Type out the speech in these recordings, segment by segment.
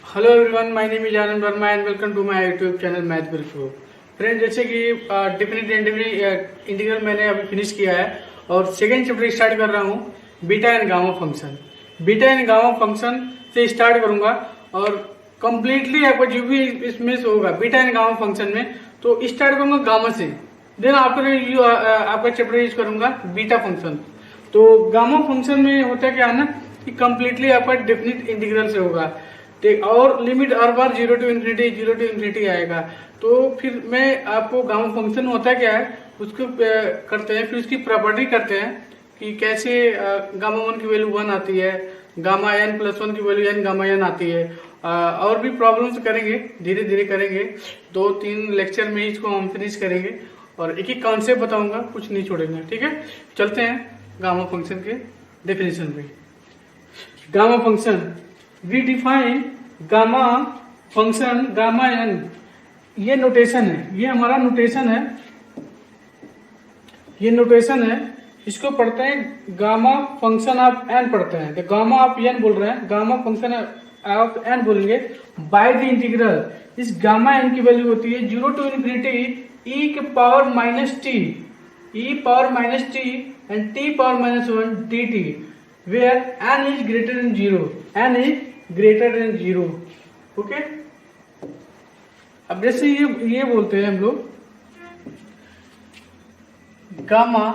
Hello everyone, my name is Anand Verma and welcome to my YouTube channel math with flow. Friend, जैसे कि definite integral मैंने अभी finish किया है और सेकेंड चैप्टर स्टार्ट कर रहा हूँ, beta and gamma function. Beta and gamma function से स्टार्ट करूंगा और कंप्लीटली आपको जो भी इसमें से होगा बीटा एंड गामा फंक्शन में, तो स्टार्ट करूंगा गामा से, देन आफ्टर आपका चैप्टर यूज करूंगा बीटा फंक्शन। तो गामा फंक्शन में होता क्या है ना कि कंप्लीटली आपका डेफिनिट इंटीग्रल से होगा, और लिमिट हर बार जीरो टू इन्फिनिटी आएगा। तो फिर मैं आपको गामा फंक्शन होता क्या है उसको करते हैं, फिर उसकी प्रॉपर्टी करते हैं कि कैसे गामा वन की वैल्यू 1 आती है, गामा एन प्लस 1 की वैल्यू एन गामा एन आती है। और भी प्रॉब्लम्स करेंगे, धीरे धीरे करेंगे, 2-3 लेक्चर में इसको हम फिनिश करेंगे और एक एक कॉन्सेप्ट बताऊंगा, कुछ नहीं छोड़ेंगे। ठीक है, चलते हैं गामा फंक्शन के डेफिनेशन पे। Gamma function, we define gamma function gamma n, ये नोटेशन है, ये हमारा नोटेशन है, ये नोटेशन है। इसको पढ़ते हैं गामा फंक्शन ऑफ एन पढ़ते हैं, तो गामा ऑफ एन बोल रहे हैं, गामा फंक्शन ऑफ एन बोलेंगे बाय द इंटीग्रल। इस गामा एन की वैल्यू होती है 0 टू इन्फिनिटी e के power minus T, e power minus t and t power minus 1 dt, where n is greater than 0, n is greater than 0। Okay, अब जैसे ये बोलते हैं हम लोग gamma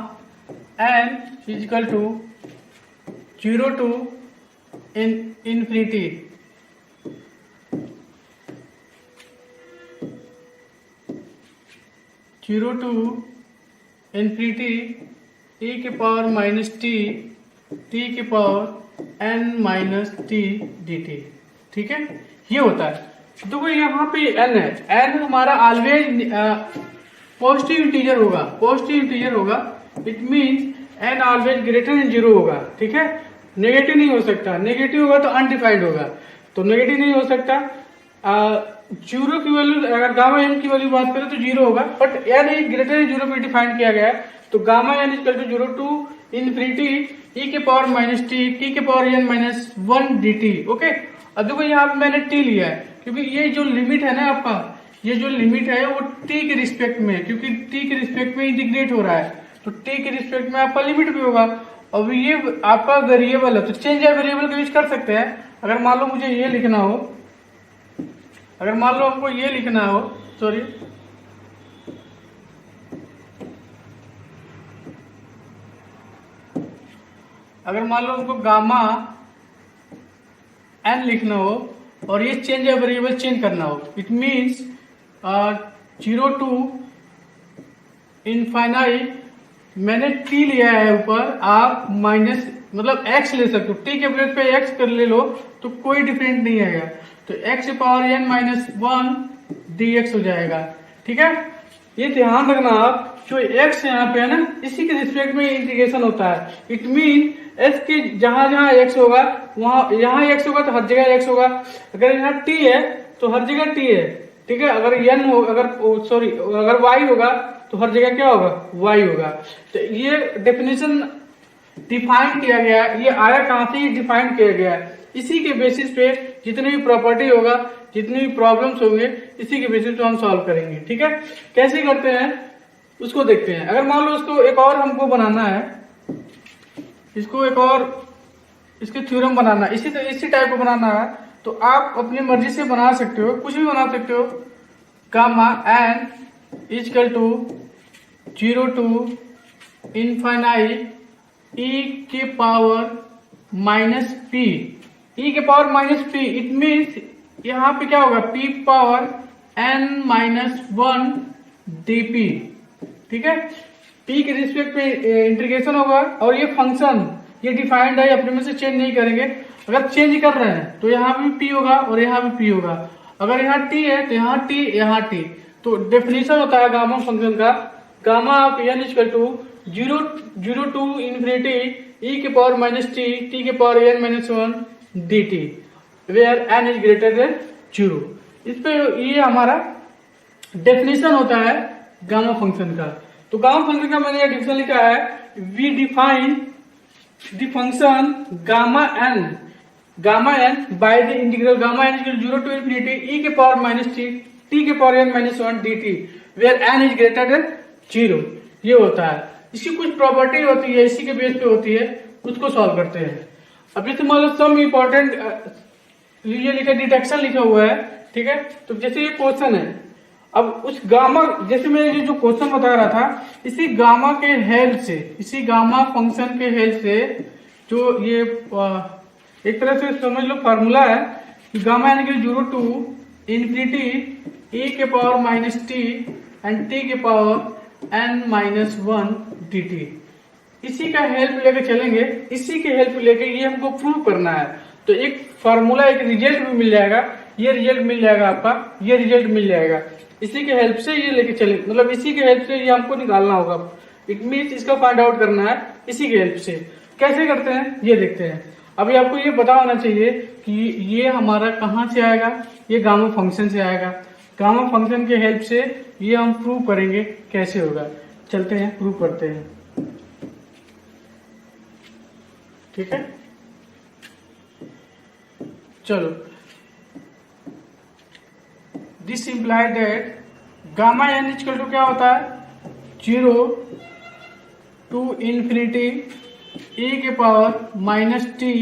n is equal to 0 to infinity, zero to infinity e के power minus t, t के power n minus t dt। ठीक है, ये होता है। देखो यहाँ पे n है, n हमारा ऑलवेज पॉजिटिव इंटीजर होगा, पॉजिटिव इंटीजर होगा, it means n always greater than 0 होगा। ठीक है, नेगेटिव नहीं हो सकता, नेगेटिव होगा तो अनडिफाइंड होगा, तो नेगेटिव नहीं हो सकता। जीरो की वैल्यू, अगर गामा एन की वैल्यू बात करें तो 0 होगा, but n is greater than 0 पे डिफाइन किया गया है, तो gamma n equal to 0 to infinity e के पावर माइनस टी, t के power n minus 1 dt। Okay, अब देखो यहाँ पे मैंने t लिया है क्योंकि ये जो लिमिट है ना आपका, ये जो लिमिट है वो t के रिस्पेक्ट में है, क्योंकि t के रिस्पेक्ट में इंटीग्रेट हो रहा है, तो t के रिस्पेक्ट में आपका लिमिट भी होगा। अब ये आपका वेरिएबल है तो चेंज या वेरिएबल का यूज कर सकते हैं। अगर मान लो मुझे ये लिखना हो, अगर मान लो हमको ये लिखना हो, सॉरी, अगर मान लो हमको गामा एन लिखना हो और ये चेंज या वेरिएबल चेंज करना हो, इट मीन्स 0 टू इनफाइनाइट, मैंने t लिया है ऊपर, आप माइनस मतलब x ले सकते हो, t के प्लेस पे x कर ले लो तो कोई डिफरेंट नहीं आएगा, तो x की पावर n माइनस 1 dx हो जाएगा। ठीक है, ये ध्यान रखना आप, जो x यहाँ पे है ना इसी के रिस्पेक्ट में इंटीग्रेशन होता है, इट मीन s के जहां जहां x होगा वहां, यहाँ x होगा तो हर जगह x होगा, अगर यहाँ t है तो हर जगह t है। ठीक है, अगर n हो, अगर सॉरी अगर y होगा तो हर जगह क्या होगा, y होगा। तो ये डेफिनेशन डिफाइन किया गया, ये आया कहां से, डिफाइन किया गया है, इसी के बेसिस पे जितनी भी प्रॉपर्टी होगा, जितनी भी प्रॉब्लम्स होंगे, इसी के बेसिस पे हम सॉल्व करेंगे। ठीक है, कैसे करते हैं उसको देखते हैं। अगर मान लो इसको एक और हमको बनाना है, इसको एक और इसके थ्योरम बनाना है, इसी टाइप को बनाना है, तो आप अपनी मर्जी से बना सकते हो, कुछ भी बना सकते हो। Gamma n equal to 0 to infinite e के पावर माइनस पी, e के power minus p, it means यहाँ पे क्या होगा, p power n minus 1 dp। ठीक है, p के रिस्पेक्ट पे इंटीग्रेशन होगा, और ये फंक्शन ये डिफाइंड है, अपने में से चेंज नहीं करेंगे। अगर चेंज कर रहे हैं तो यहाँ भी p होगा और यहाँ भी p होगा, अगर यहाँ t है तो यहाँ t, यहाँ t। तो डेफिनेशन होता है गामा फंक्शन का, gamma of n equal to 0 to infinity e के पावर माइनस टी, t के power n minus 1 dt, where n is greater than 0। इस पे ये हमारा डेफिनेशन होता है गामा फंक्शन का। तो गामा फंक्शन का मैंने ये डिफिनेशन लिखा है, we define the function gamma n gamma n by the integral gamma n equal 0 to infinity e के पावर माइनस टी टी के power n minus 1 d t where n is greater than 0। ये होता है। इसकी कुछ property होती है, इसी के बेस पे होती है, उसको सॉल्व करते हैं। अब जैसे मान लो सम इम्पोर्टेंट ये लिखा डिटेक्शन लिखा हुआ है, ठीक है। तो जैसे ये क्वेश्चन है, अब उस गामा जैसे मैं ये जो क्वेश्चन बता रहा था, इसी गामा के हेल्प से, इसी गामा फंक्शन के हेल्प से जो ये एक तरह से समझ लो फार्मूला है कि गामा यानी कि 0 टू इन्फिनिटी e के power minus t and t के पावर n माइनस 1 dt। इसी का हेल्प लेके चलेंगे, इसी के हेल्प लेके ये हमको प्रूव करना है। तो एक फार्मूला, एक रिजल्ट भी मिल जाएगा, ये रिजल्ट मिल जाएगा आपका, ये रिजल्ट मिल जाएगा। इसी के हेल्प से ये लेके चले, मतलब इसी के हेल्प से ये हमको निकालना होगा। इट मीन्स इसका फाइंड आउट करना है इसी के हेल्प से। कैसे करते हैं ये देखते हैं। अभी आपको ये पता होना चाहिए कि ये हमारा कहाँ से आएगा, ये गामा फंक्शन से आएगा। गामा फंक्शन के हेल्प से ये हम प्रूव करेंगे कैसे होगा। चलते हैं प्रूव करते हैं, ठीक है। चलो, this implied that gamma n equal to क्या होता है 0 टू इंफिनिटी e के पावर माइनस टी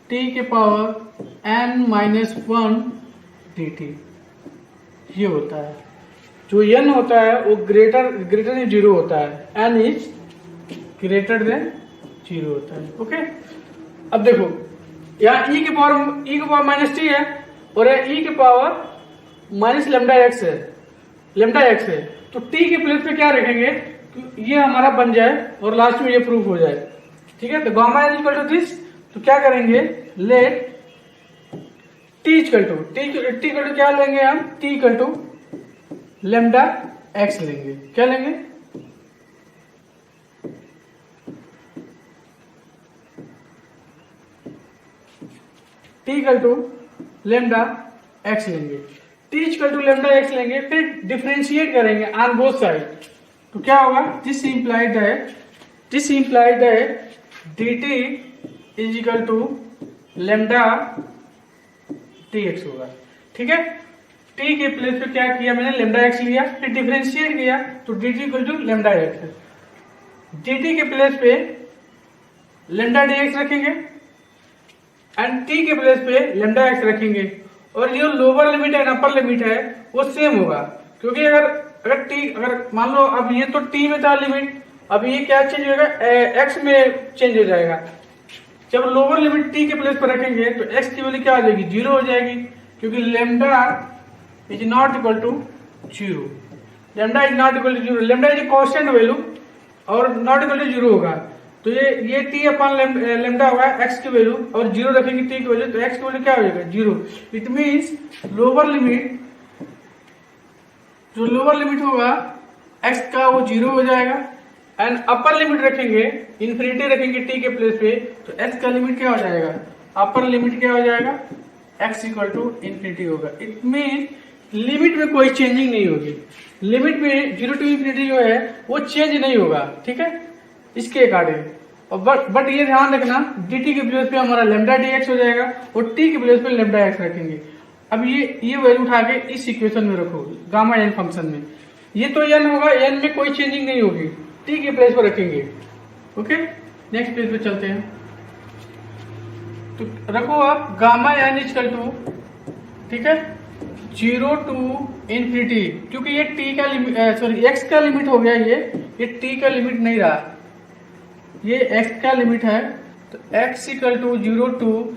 टी के पावर n माइनस 1 dt। ये होता है। जो n होता है वो ग्रेटर देन 0 होता है, n इज ग्रेटर देन 0 होता है। ओके, अब देखो यहाँ e के पावर माइनस टी है और e के पावर माइनस लेमडा एक्स है, तो t के प्लेस पे क्या रखेंगे, ये हमारा बन जाए और लास्ट में ये प्रूफ हो जाए, ठीक है। तो gamma is equal to this, तो क्या करेंगे, लेट टी इक्वल टू क्या लेंगे हम, t equal to lambda x लेंगे। क्या लेंगे, t equal to lambda x लेंगे। T equal to lambda x लेंगे, फिर डिफरेंशिएट करेंगे ऑन बोथ साइड। तो क्या होगा, this implied that dt is equal to lambda dx होगा, ठीक है। t के प्लेस पे क्या किया मैंने, लेमडा x लिया, फिर डिफरेंशिएट किया तो dt equal to lambda x। dt के प्लेस पे लेमडा dx रखेंगे एंड t के प्लेस पे लेमडा x रखेंगे, और जो लोअर लिमिट है अपर लिमिट है वो सेम होगा, क्योंकि अगर मान लो अब ये तो t में था लिमिट, अब ये क्या चेंज होगा, x में चेंज हो जाएगा। जब लोअर लिमिट t के प्लेस पर रखेंगे तो x की वैल्यू क्या आ जाएगी, 0 हो जाएगी, क्योंकि lambda is not equal to 0। Lambda is not equal to 0, lambda is constant value और नॉट इक्वल टू 0 होगा। तो ये t अपॉन लेमडा होगा x की वैल्यू, और 0 रखेंगे t की वैल्यू, तो x की वैल्यू क्या हो जाएगा, 0। इट मीन्स लोअर लिमिट होगा x का वो 0 हो जाएगा, एंड अपर लिमिट रखेंगे, इन्फिनिटी रखेंगे t के प्लेस पे, तो x का लिमिट क्या हो जाएगा, अपर लिमिट क्या हो जाएगा, x इक्वल टू इन्फिनिटी होगा। इट मीन लिमिट में कोई चेंजिंग नहीं होगी, लिमिट में 0 टू इन्फिनिटी जो है वो चेंज नहीं होगा, ठीक है, इसके अकॉर्डिंग। और बट ये ध्यान रखना, dt के प्लेस पे हमारा लेमडा dx हो जाएगा और t के प्लेस पे लेमडा x रखेंगे। अब ये वैल्यू उठा के इस इक्वेशन में रखो, गामा n फंक्शन में। ये तो n होगा, n में कोई चेंजिंग नहीं होगी, t के प्लेस पर रखेंगे। ओके, नेक्स्ट पेज पे चलते हैं। तो रखो आप गामा n इक्वल टू, ठीक है, 0 टू इन्फिनिटी, क्योंकि ये t का लिमिट, सॉरी x का लिमिट हो गया, ये t का लिमिट नहीं रहा, ये x का लिमिट है। तो x equal to 0 to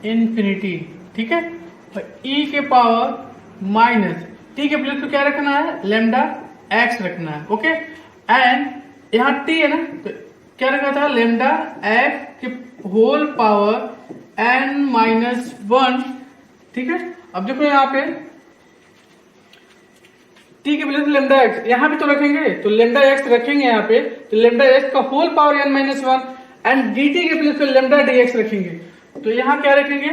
infinity, ठीक है, e के पावर माइनस t के प्लेस पे क्या रखना है, लेमडा x रखना है। ओके, एंड यहाँ t है ना, तो क्या रखा था, लेमडा x के होल पावर n माइनस 1, ठीक है। अब देखो यहाँ पे t के प्लेस लेमडा x, यहाँ भी तो रखेंगे, तो लेमडा x रखेंगे यहाँ पे, तो लेमडा x का whole power n minus 1 and dt के प्लेस पे लेमडा dx रखेंगे। तो यहाँ क्या रखेंगे,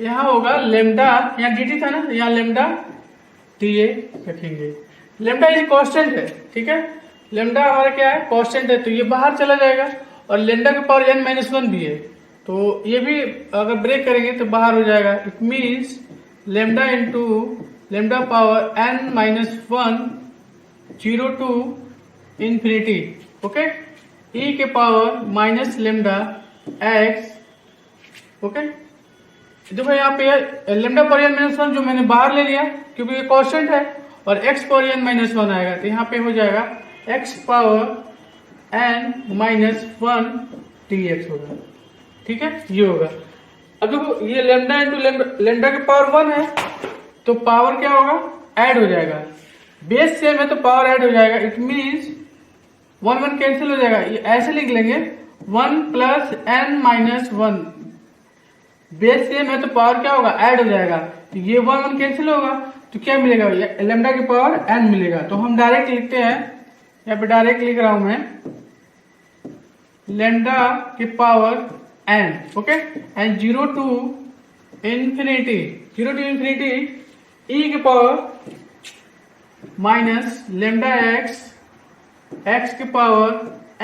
यहाँ होगा लेमडा, यहाँ dt था ना, यहाँ लेमडा dx रखेंगे। लेमडा इज कांस्टेंट है, ठीक है, लेमडा हमारा क्या है, कांस्टेंट है, तो ये बाहर चला जाएगा, और लेमडा के पावर n माइनस 1 भी है, तो ये भी अगर ब्रेक करेंगे तो बाहर हो जाएगा। It means lambda into lambda power n minus 1 0 to infinity. Okay, e के power minus lambda x। Okay, देखो यहाँ पे लेमडा पावर n माइनस 1 जो मैंने बाहर ले लिया क्योंकि ये कांस्टेंट है, और x पावर n माइनस 1 आएगा तो यहाँ पे हो जाएगा x power n minus 1 dx होगा। ठीक है, ये होगा। अब देखो ये लेमडा इंटू लेमडा की पावर 1 है तो पावर क्या होगा, ऐड हो जाएगा। बेस सेम है तो पावर ऐड हो जाएगा। इट मीन्स 1 1 कैंसिल हो जाएगा। ये ऐसे लिख लेंगे 1 plus n minus 1। Base same है तो पावर क्या होगा, ऐड हो जाएगा। तो ये 1 1 कैंसिल होगा तो क्या मिलेगा, लेमडा की पावर n मिलेगा। तो हम डायरेक्ट लिखते हैं, यहाँ पे डायरेक्ट लिख रहा हूं मैं लेमडा की power n। Okay, and 0 to infinity e की पावर माइनस लेमडा x की पावर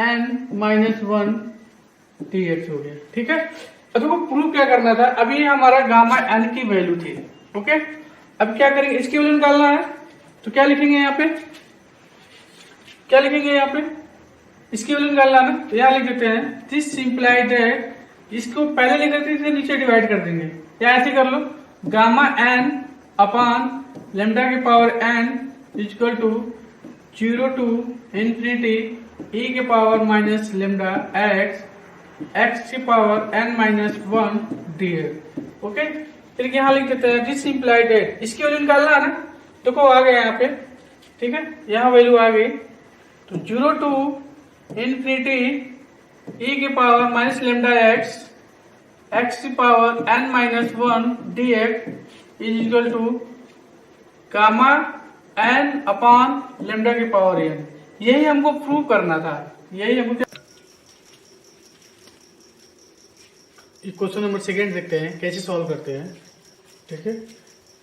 n माइनस 1 dx हो गया। ठीक है, अब देखो प्रूव क्या करना था। अभी हमारा गामा n की वैल्यू थी। ओके, अब क्या करेंगे, इसकी वैल्यू निकालना है तो क्या लिखेंगे यहाँ पे, क्या लिखेंगे यहाँ पे, इसकी वैल्यू निकालना है ना, तो यहाँ लिख देते हैं दिस इंप्लाइड दैट। इसको पहले लिख देते हैं, नीचे डिवाइड कर देंगे, या ऐसे कर लो गामा n अपॉन लेमडा की power n equal to 0 to infinity e के पावर माइनस लेमडा x की power n minus 1 dx। Okay, फिर यहाँ लिख देते हैं दिस इंप्लाइड दैट। इसकी वैल्यू निकालना है ना, देखो आ गया यहाँ पे। ठीक है, यहाँ वैल्यू आ गई तो 0 टू इंफिनिटी e की पावर माइनस लेमडा x की power n minus 1 dx is equal to gamma n upon lambda की पावर n। यही हमको प्रूव करना था, यही हमको। क्वेश्चन नंबर सेकेंड देखते हैं कैसे सॉल्व करते हैं। ठीक है,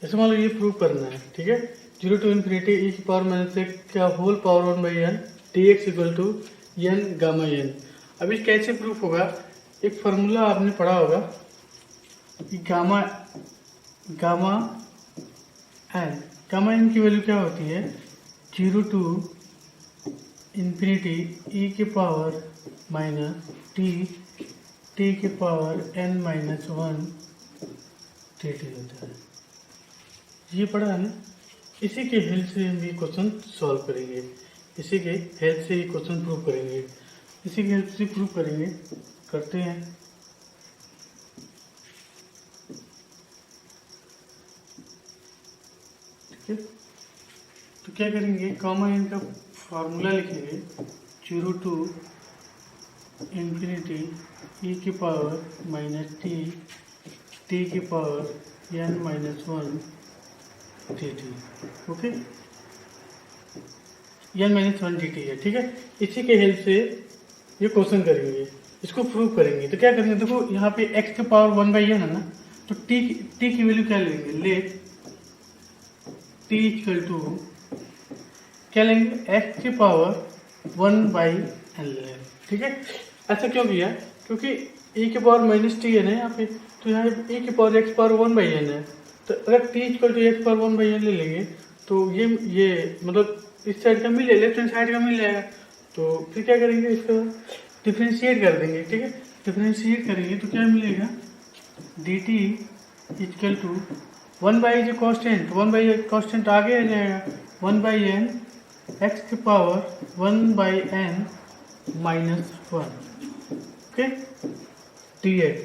ऐसे मान लो ये प्रूव करना है। ठीक है, 0 टू इन्फिनिटी e की पावर माइनस क्या whole power 1 by n dx equal to n gamma n। अभी कैसे प्रूफ होगा, एक फार्मूला आपने पढ़ा होगा कि गामा n की वैल्यू क्या होती है, 0 टू इंफिनिटी e के पावर माइनस t के पावर n माइनस 1 dt होता है। ये पढ़ा है ना, इसी के हेल्प से हम ये क्वेश्चन सॉल्व करेंगे, इसी के हेल्प से ये क्वेश्चन प्रूव करेंगे, इसी की हेल्प से प्रूव करेंगे। करते हैं, ठीक है। तो क्या करेंगे, गामा n का फार्मूला लिखेंगे 0 टू इंफिनिटी e की पावर माइनस t की power n minus 1 dt। Okay, n minus 1 dt है। ठीक है, इसी के हेल्प से ये क्वेश्चन करेंगे, इसको प्रूव करेंगे। तो क्या करेंगे, देखो यहाँ पे x की पावर 1 बाई n है ना, तो t की वैल्यू क्या लेंगे, लेट t इक्वल टू क्या लेंगे, x की पावर 1 बाई n लेंगे। ठीक है, ऐसा क्यों किया, क्योंकि e की पावर माइनस टी है ना यहाँ पे, तो यहाँ e की power x power 1 by n है। तो अगर t equal to x power 1 by n ले लेंगे तो ये मतलब इस साइड का मिल जाएगा, लेफ्ट हैंड साइड का मिल जाएगा। तो फिर क्या करेंगे, इसको डिफ्रेंशिएट कर देंगे। ठीक है, डिफ्रेंशिएट करेंगे तो क्या मिलेगा, dt इक्वल टू 1 बाई जो कॉन्स्टेंट, 1 बाई कॉन्स्टेंट आगे आ जाएगा, 1 बाई n x की power 1 by n minus 1। Okay, dx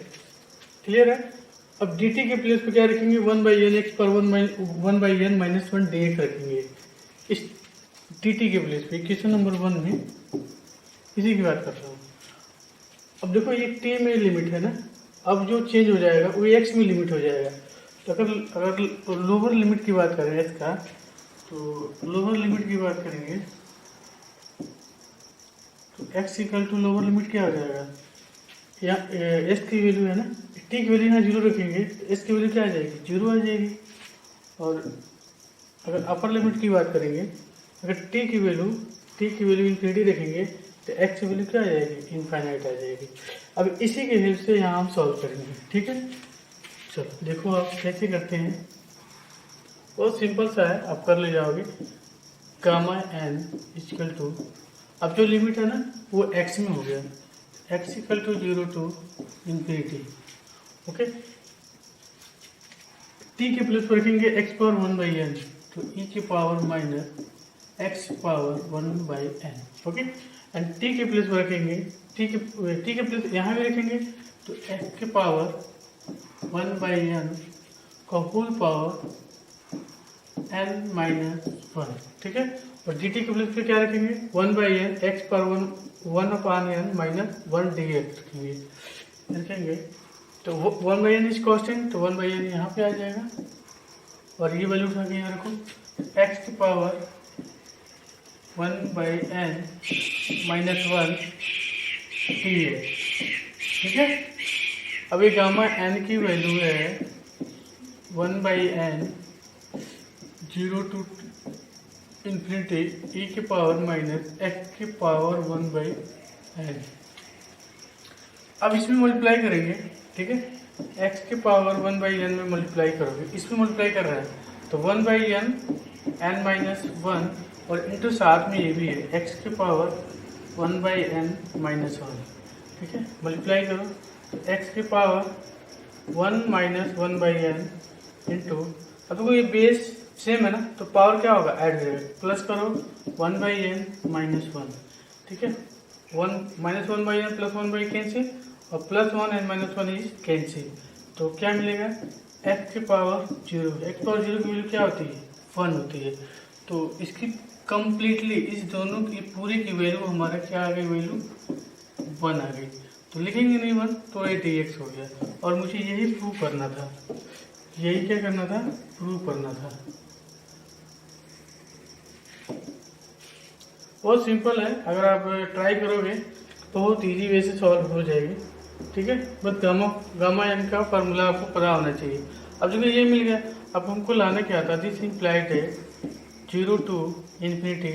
clear है। अब dt के प्लेस पे क्या रखेंगे, 1 बाई n x पर 1 बाई n माइनस 1 dx रखेंगे इस dt के प्लेस पे। क्वेश्चन नंबर 1 में इसी की बात कर रहा हूँ। अब देखो ये t में लिमिट है ना, अब जो चेंज हो जाएगा वो x में लिमिट हो जाएगा। तो अगर लोअर लिमिट की बात करें इसका, तो लोअर लिमिट की बात करेंगे तो x equal to lower limit क्या हो जाएगा, या s की वैल्यू है ना, t की वैल्यू यहाँ 0 रखेंगे तो s की वैल्यू क्या आ जाएगी, 0 आ जाएगी। और अगर अपर लिमिट की बात करेंगे, अगर t की वैल्यू इन्फिनिटी रखेंगे तो एक्स की वैल्यू क्या आ जाएगी, इनफाइनाइट आ जाएगी। अब इसी के हेल्प से यहाँ हम सॉल्व करेंगे, ठीक है। चलो देखो आप कैसे करते हैं, बहुत सिंपल सा है, आप कर ले जाओगे। गामा एन इक्वल टू, अब जो लिमिट है ना वो एक्स में हो गया, x equal to 0 to infinity, okay. T के प्लस रखेंगे एक्स पावर 1/n, तो ई के power minus x power 1/n, okay. And t के प्लस रखेंगे, टी के प्लस यहाँ भी रखेंगे, तो एक्स के पावर 1/n का होल पावर n माइनस 1, ठीक है। और डी टी के प्लस पे क्या रखेंगे, 1/n x power 1/n minus 1 d x रखेंगे। तो 1/n इज कॉन्स्टेंट, तो 1/n यहाँ पे आ जाएगा, और ये वैल्यू उठा के यहाँ रखो, एक्स की power 1/n minus 1 d x, ठीक है। अब ये गामा n की वैल्यू है 1/n 0 टू इंफिनिटी ई के पावर माइनस एक्स की पावर 1/n। अब इसमें मल्टीप्लाई करेंगे, ठीक है। एक्स के पावर 1/n में मल्टीप्लाई करोगे, इसमें मल्टीप्लाई कर रहा है तो 1/n n माइनस 1, और इंटू साथ में ये भी है एक्स के पावर 1/n माइनस 1, ठीक है। मल्टीप्लाई करो तो एक्स के पावर 1 माइनस 1/n इंटू, अब देखो ये बेस सेम है ना, तो पावर क्या होगा, ऐड हो जाएगा, प्लस करो 1/n माइनस 1, ठीक है। 1 माइनस 1/n प्लस 1 कैंसिल, और plus 1 n minus 1 is cancel, तो क्या मिलेगा, एक्स की पावर 0, एक्स पावर 0 की वैल्यू क्या होती है, 1 होती है। तो इसकी कंप्लीटली इस दोनों की पूरी की वैल्यू हमारा क्या आ गई, वैल्यू 1 आ गई। तो लिखेंगे नहीं 1, तो ये डी एक्स हो गया, और मुझे यही प्रूव करना था, यही क्या करना था, प्रूव करना था। बहुत सिंपल है, अगर आप ट्राई करोगे तो बहुत इजी वे से सॉल्व हो जाएगी, ठीक है। बस गामा एन का फार्मूला आपको पता होना चाहिए। अब देखो ये मिल गया, अब हमको लाना क्या था, दिस इम्प्लाइड है 0 टू इंफिनिटी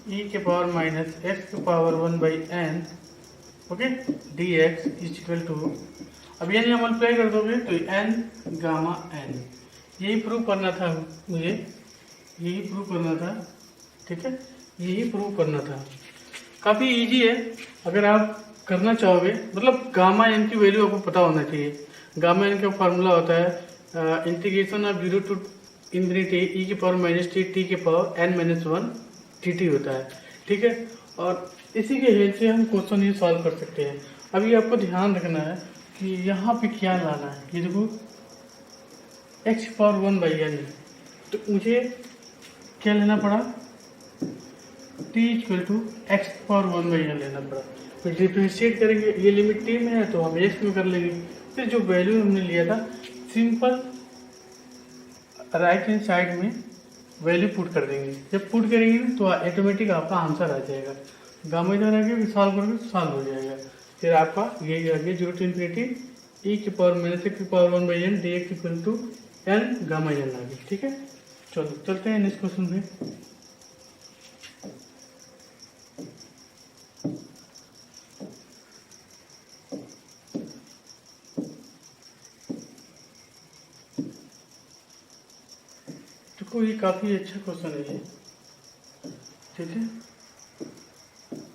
ई के पावर माइनस एक्स के power 1/n, okay, d x is equal to, अब ये नहीं मल्टीप्लाई कर दोगे तो एन गामा एन, यही प्रूव करना था मुझे, यही प्रूव करना था, ठीक है, यही प्रूव करना था। काफ़ी इजी है, अगर आप करना चाहोगे, मतलब गामा एन की वैल्यू आपको पता होना चाहिए। गामा एन का फार्मूला होता है integration of 0 to infinity e की पावर माइनस टी के पावर n माइनस 1 टी होता है, ठीक है। और इसी के हेल्प से हम क्वेश्चन ये सॉल्व कर सकते हैं। अभी आपको ध्यान रखना है कि यहाँ पे क्या लाना है, ये देखो एक्स पावर 1/n, तो मुझे क्या लेना पड़ा, t equal to x power 1/n लेना पड़ा। फिर डिफ्रेंशिएट करेंगे, ये लिमिट t में है तो हम x में कर लेंगे। फिर जो वैल्यू हमने लिया था, सिंपल राइट हैंड साइड में वैल्यू पुट कर देंगे। जब पुट करेंगे तो ऑटोमेटिक आपका आंसर आ जाएगा। गामा इधर आगे फिर सॉल्व करोगे तो सॉल्व हो जाएगा। फिर आपका ये आ गया 0 टू इंफिनिटी ई की पावर माइनस एक्स की power 1/n d x equal to n gamma n आ गया, ठीक है। चलो चलते हैं नेक्स्ट क्वेश्चन में। देखो ये काफ़ी अच्छा क्वेश्चन है, ये ठीक है,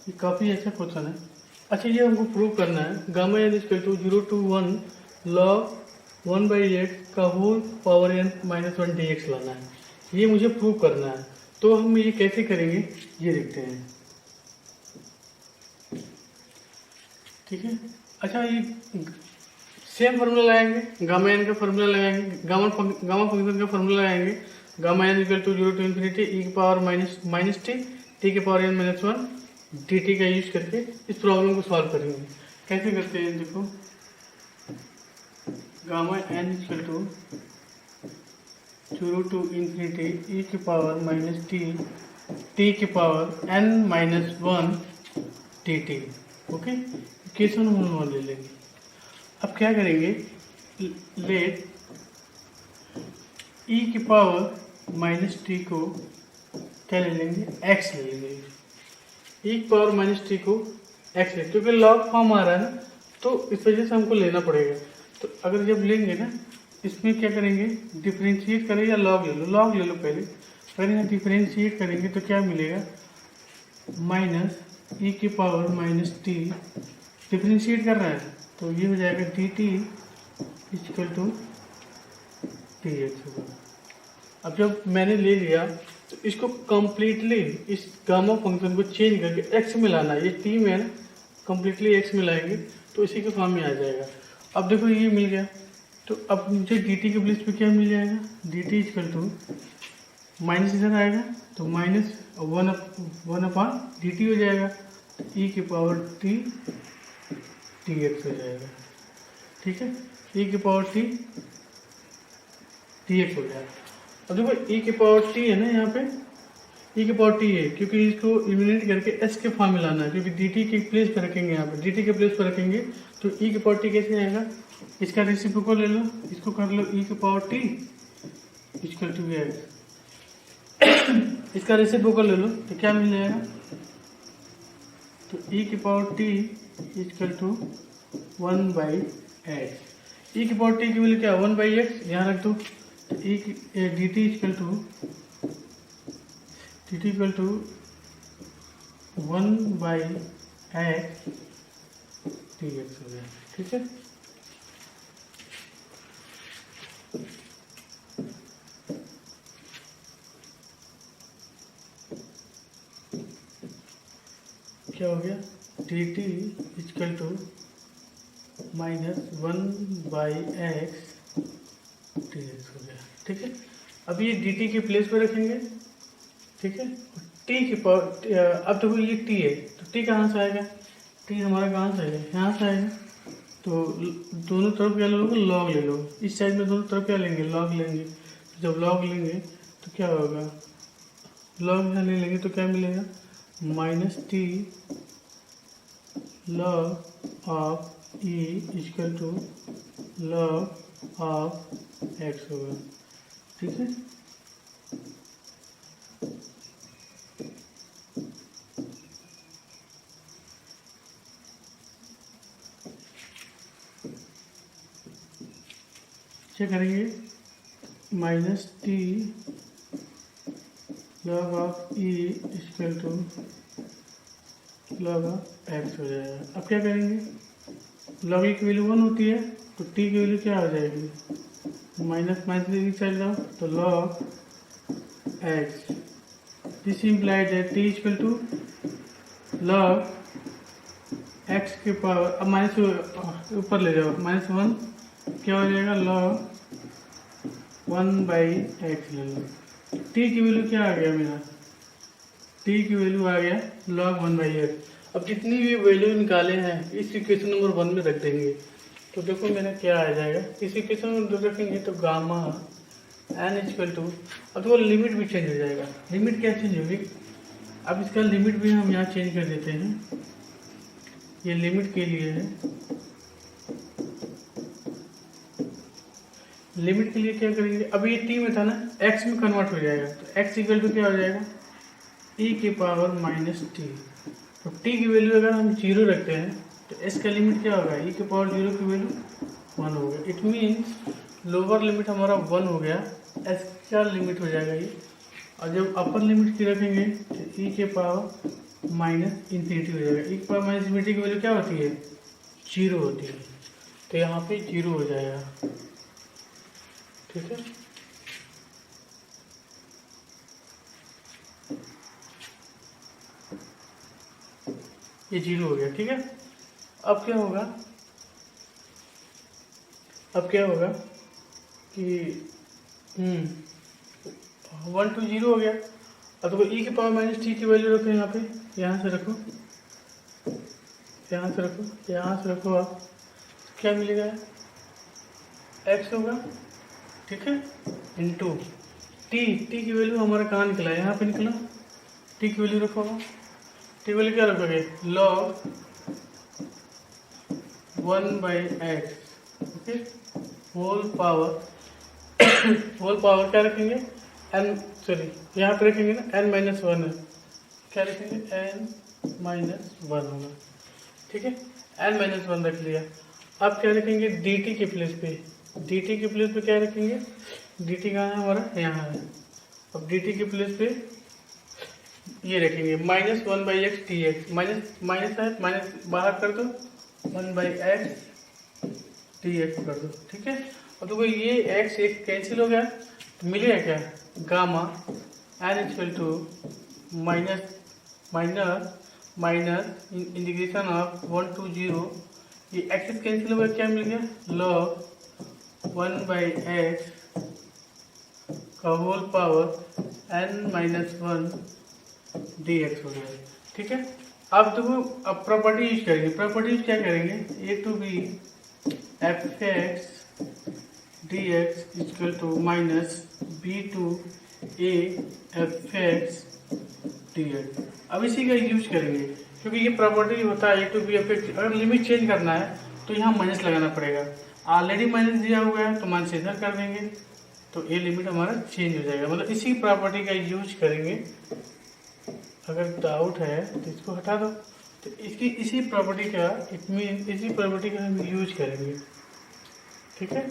ये काफ़ी अच्छा क्वेश्चन है। अच्छा ये हमको प्रूव करना है, gamma n equal to 0 to 1 log 1/x का whole power n minus 1 d x लाना है, ये मुझे प्रूव करना है। तो हम ये कैसे करेंगे ये देखते हैं, ठीक है। अच्छा ये सेम फार्मूला लगाएंगे, गामा एन का फार्मूला लगाएंगे, गामा फंक्शन का फार्मूला लगाएंगे, gamma n equal to 0 to infinity e की पावर माइनस टी के power n minus 1 d t का यूज करके इस प्रॉब्लम को सॉल्व करेंगे। कैसे करते हैं देखो, gamma n equal to 0 to infinity e की पावर माइनस टी के power n minus 1 t t, okay. केसन हम ले लेंगे। अब क्या करेंगे, लेट ई की पावर माइनस टी को क्या ले लेंगे, एक्स ले लेंगे, ई की पावर माइनस टी को एक्स है, क्योंकि लॉग फॉर्म आ रहा है ना, तो इस वजह से हमको लेना पड़ेगा। तो अगर जब लेंगे ना, इसमें क्या करेंगे, डिफ्रेंशिएट करें या लॉग ले लो, लॉग ले लो पहले। अगर यहाँ डिफ्रेंशिएट करेंगे तो क्या मिलेगा, माइनस ई की पावर माइनस टी, डिफ्रेंशिएट कर रहा है तो ये हो जाएगा d t equal to t x होगा। अब जब मैंने ले लिया तो इसको कंप्लीटली इस गामा फंक्शन को चेंज करके एक्स में लाना है। ये टी में है ना, कंप्लीटली एक्स में लाएंगे तो इसी के फॉर्म में आ जाएगा। अब देखो ये मिल गया, तो अब मुझे डी टी के प्लेस पे क्या मिल जाएगा, d t equal to minus इधर आएगा तो minus one upon d t हो जाएगा, ई की पावर टी टी एक्स हो जाएगा। ठीक है, ई की पावर टी टी एक्स हो गया। अब देखो ई की पावर टी है ना, यहाँ पे ई की पावर टी है, क्योंकि इसको इलिमिनेट करके एस के फॉर्म में लाना है, क्योंकि डी टी के प्लेस पर रखेंगे, यहाँ पे डी टी के प्लेस पर रखेंगे तो ई की पावर टी कैसे आएगा, इसका रेसिप्रोकल ले लो, इसको कर लो ई की power t equal to x, इसका रेसिप्रोकल ले लो तो क्या मिल जाएगा, तो ई की power t equal to 1/x। E की पावर टी की वैल्यू क्या, 1/x, यहाँ रख दो। तो ई की d t equal to 1/x dx हो गया। ठीक है, क्या हो गया, d t equal to minus 1/x dx हो गया। ठीक है, अब ये डी टी के प्लेस पे रखेंगे। ठीक है, टी की पावर, अब देखो ये टी है तो टी कहाँ से आएगा, टी हमारा कहाँ से आएगा, यहाँ से आएगा। तो दोनों तरफ क्या ले लो, लॉग ले लो, इस साइड में दोनों तरफ क्या लेंगे, लॉग लेंगे। जब लॉग लेंगे तो क्या होगा, लॉग यहाँ ले लेंगे तो क्या मिलेगा, minus t log of e equal to log of x होगा। ठीक है, क्या करेंगे, minus t log of e equal to log of x हो जाएगा। अब क्या करेंगे, लॉग ई की वैल्यू 1 होती है तो टी की वैल्यू क्या हो जाएगी, माइनस माइनस चल जाओ तो लॉग एक्स, दिस इम्प्लाइज है t equal to log x के पावर, अब माइनस ऊपर ले जाओ, -1 क्या हो जाएगा, लॉग 1/x ले लो। टी की वैल्यू क्या आ गया मेरा, टी की वैल्यू आ गया log 1/x। अब जितनी भी वैल्यू निकाले हैं इस इक्वेशन नंबर 1 में रख देंगे तो देखो मेरा क्या आ जाएगा, इस इक्वेशन में रखेंगे तो गामा n इक्वल टू, अब देखो लिमिट भी चेंज हो जाएगा। लिमिट क्या चेंज होगी, अब इसका लिमिट भी हम यहाँ चेंज कर देते हैं, ये लिमिट के लिए है, लिमिट के लिए क्या करेंगे, अब ये टी में था ना, एक्स में कन्वर्ट हो जाएगा तो एक्स इक्वल टू क्या हो जाएगा, ई की पावर माइनस टी। तो टी की वैल्यू अगर हम 0 रखते हैं तो एस का लिमिट क्या होगा, ई की पावर 0 की वैल्यू 1 हो गया। इट मीन्स लोअर लिमिट हमारा 1 हो गया, एस का लिमिट हो जाएगा ये, और जब अपर लिमिट की रखेंगे तो ई के पावर माइनस इन्फिनिटी हो जाएगा। ई की पावर माइनस इन्फिनिटी की वैल्यू क्या होती है, 0 होती है, तो यहाँ पे 0 हो जाएगा। ठीक है, ये 0 हो गया। ठीक है, अब क्या होगा, अब क्या होगा कि 1 to 0 हो गया। अब देखो ई की पावर माइनस टी की वैल्यू रखो यहाँ पे, यहाँ से रखो, यहाँ से रखो, यहाँ से रखो, आप क्या मिलेगा, एक्स होगा। ठीक है, इंटू टी, टी की वैल्यू हमारा कहाँ निकला है, यहाँ पे निकला, टी की वैल्यू रखोगा, टी वैल्यू क्या रखोगे, log 1/x, okay, whole power क्या रखेंगे, n, सॉरी यहाँ पे रखेंगे ना n-1 है, क्या रखेंगे, n -1 होगा। ठीक है, n-1 रख लिया। अब क्या रखेंगे dt के प्लेस पे, dt के प्लेस पे क्या रखेंगे, dt कहाँ है हमारा, यहाँ है। अब dt के प्लेस पे ये रखेंगे -1/x dx, माइनस है, माइनस बाहर कर दो, 1/x dx कर दो। ठीक है, अब देखो ये x एक कैंसिल हो गया तो मिलेगा क्या, gamma n equal to minus minus minus integration of 1 to 0, ये x कैंसिल हो गया, क्या मिल गया, log 1/x का होल पावर n-1 dx हो गया। ठीक है, अब देखो अब प्रॉपर्टी यूज करेंगे, प्रॉपर्टी यूज क्या करेंगे, a to b fx dx equal to minus b to a fx dx। अब इसी का यूज करेंगे क्योंकि ये प्रॉपर्टी होता है a to b fx, अगर लिमिट चेंज करना है तो यहाँ माइनस लगाना पड़ेगा, ऑलरेडी माइनस दिया हुआ है तो माइनस इधर कर देंगे तो ये लिमिट हमारा चेंज हो जाएगा, मतलब इसी प्रॉपर्टी का यूज करेंगे। अगर डाउट है तो इसको हटा दो, तो इसकी इसी प्रॉपर्टी का इट मीन इसी प्रॉपर्टी का हम यूज करेंगे। ठीक है,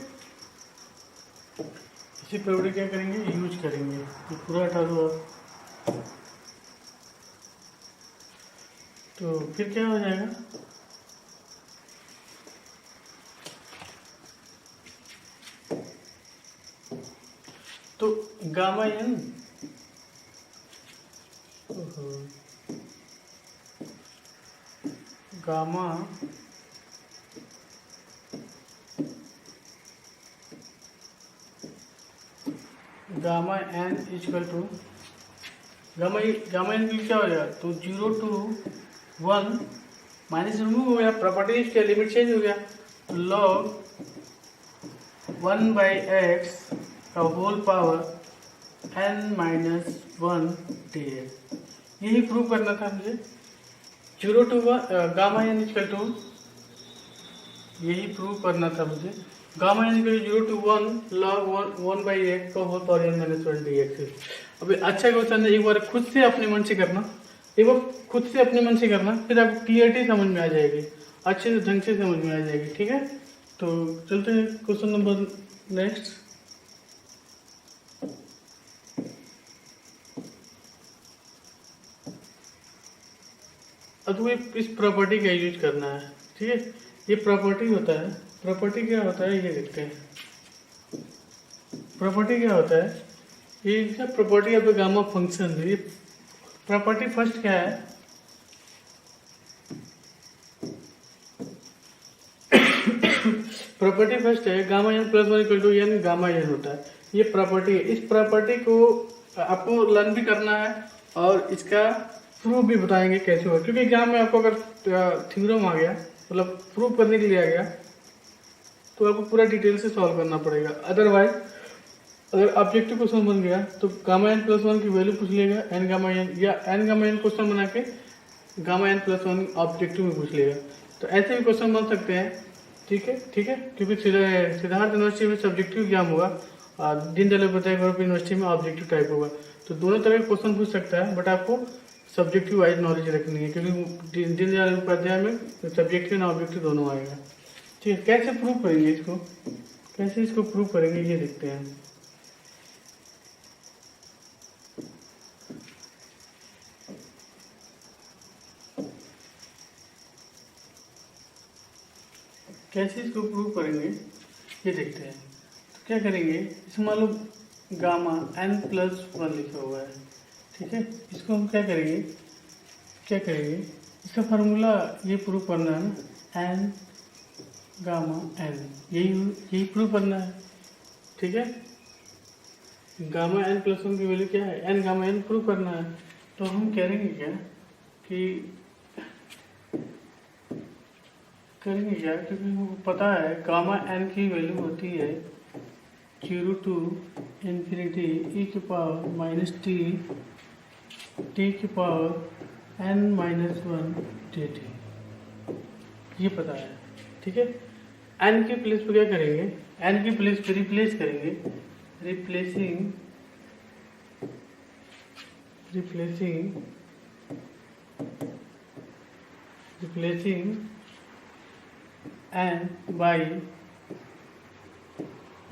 इसी प्रॉपर्टी क्या करेंगे, यूज करेंगे, तो पूरा हटा दो आप, तो फिर क्या हो जाएगा, तो gamma n gamma gamma n equal to gamma n की क्या हो जाएगा, तो 0 to 1 माइनस रिमूव हो गया, प्रॉपर्टी इसके लिमिट चेंज हो गया, तो log 1/x का होल पावर n-1 dx, यही प्रूव करना था मुझे। 0 to 1 gamma n equal to, यही प्रूव करना था मुझे, gamma n equal 0 to 1 log 1/x का होल पावर n-1 dx। अभी अच्छा क्वेश्चन है, एक बार खुद से अपने मन से करना, एक बार खुद से अपने मन से करना, फिर आपको क्लियरिटी समझ में आ जाएगी, अच्छे से ढंग से समझ में आ जाएगी। ठीक है, तो चलते हैं क्वेश्चन नंबर नेक्स्ट। अब तो इस प्रॉपर्टी का यूज करना है। ठीक है, ये प्रॉपर्टी होता है, प्रॉपर्टी क्या होता है ये देखते हैं। प्रॉपर्टी क्या होता है, ये क्या प्रॉपर्टी ऑफ गामा फंक्शन, ये प्रॉपर्टी फर्स्ट क्या है, प्रॉपर्टी फर्स्ट है gamma n plus 1 equal to n gamma n होता है, ये प्रॉपर्टी है। इस प्रॉपर्टी को आपको लर्न भी करना है और इसका प्रूफ भी बताएंगे कैसे होगा, क्योंकि एग्जाम में आपको अगर थ्योरम आ गया, मतलब प्रूफ करने के लिए आ गया, तो आपको पूरा डिटेल से सॉल्व करना पड़ेगा। अदरवाइज अगर ऑब्जेक्टिव क्वेश्चन बन गया तो गामा n प्लस 1 की वैल्यू पूछ लेगा n गामा n, या n गामा n क्वेश्चन बना के गामा n प्लस 1 ऑब्जेक्टिव में पूछ लेगा, तो ऐसे भी क्वेश्चन बन सकते हैं। ठीक है, ठीक है, क्योंकि सिद्धार्थ यूनिवर्सिटी में सब्जेक्टिव एग्जाम होगा और दीनदयाल उपाध्याय यूनिवर्सिटी में ऑब्जेक्टिव टाइप होगा, तो दोनों तरह के क्वेश्चन पूछ सकता है, बट आपको सब्जेक्टिव वाइज नॉलेज रखनी है, क्योंकि दीनदयाल उपाध्याय में सब्जेक्टिव ना ऑब्जेक्टिव दोनों आएगा। ठीक है, कैसे प्रूव करेंगे इसको, कैसे इसको प्रूव करेंगे ये देखते हैं। कैसे इसको प्रूव करेंगे ये देखते हैं। तो क्या करेंगे, इसमें मान लो गामा n प्लस 1 लिखा हुआ है। ठीक है, इसको हम क्या करेंगे, इसका फार्मूला ये प्रूव करना है ना, n गामा n, यही प्रूव करना है। ठीक है, गामा n प्लस 1 की वैल्यू क्या है, n गामा n प्रूव करना है। तो हम करेंगे क्या क्योंकि हमको पता है गामा n की वैल्यू होती है 0 to infinity e की पावर माइनस t की पावर n-1 dt, ये पता है। ठीक है, n के प्लेस पे क्या करेंगे, n के प्लेस पे रिप्लेस करेंगे, replacing replacing n by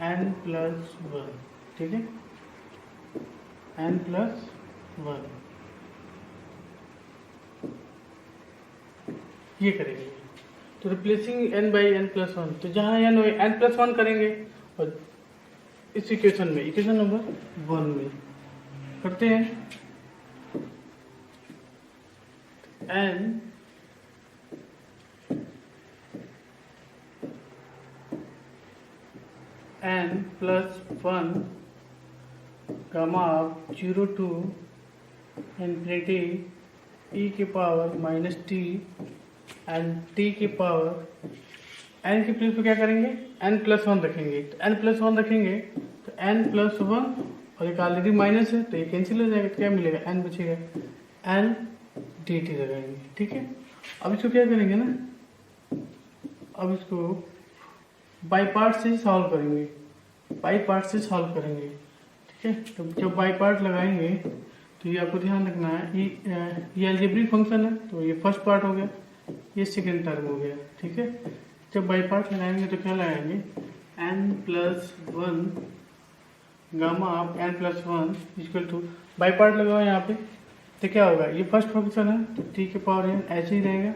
n plus one, ठीक है, n प्लस वन, ये करेंगे। तो replacing n by n plus one, तो जहाँ n हो n प्लस वन करेंगे, और इस इक्वेशन में, इक्वेशन नंबर वन में करते हैं n plus one gamma of 0 to infinity e के power minus t and t की पावर n की प्लेस पे क्या करेंगे, n प्लस वन रखेंगे। तो n प्लस वन रखेंगे तो n प्लस वन, और एक ऑलरेडी माइनस है तो ये कैंसिल हो जाएगा, तो क्या मिलेगा, n बचेगा, n dt लगाएंगे, ठीक है। अब इसको क्या करेंगे ना, अब इसको बाई पार्ट से सॉल्व करेंगे, बाई पार्ट से सॉल्व करेंगे, ठीक है। तो जब बाई पार्ट लगाएंगे तो ये आपको ध्यान रखना है, ये अलजेब्रिक फंक्शन है तो ये फर्स्ट पार्ट हो गया, ये सेकेंड टर्म हो गया, ठीक है। जब बाई पार्ट लगाएंगे तो क्या लगाएंगे, n plus one gamma of n plus one equal to, by part लगाओ यहाँ पे, तो क्या होगा, ये फर्स्ट फंक्शन है तो t के पावर n ऐसे ही रहेगा,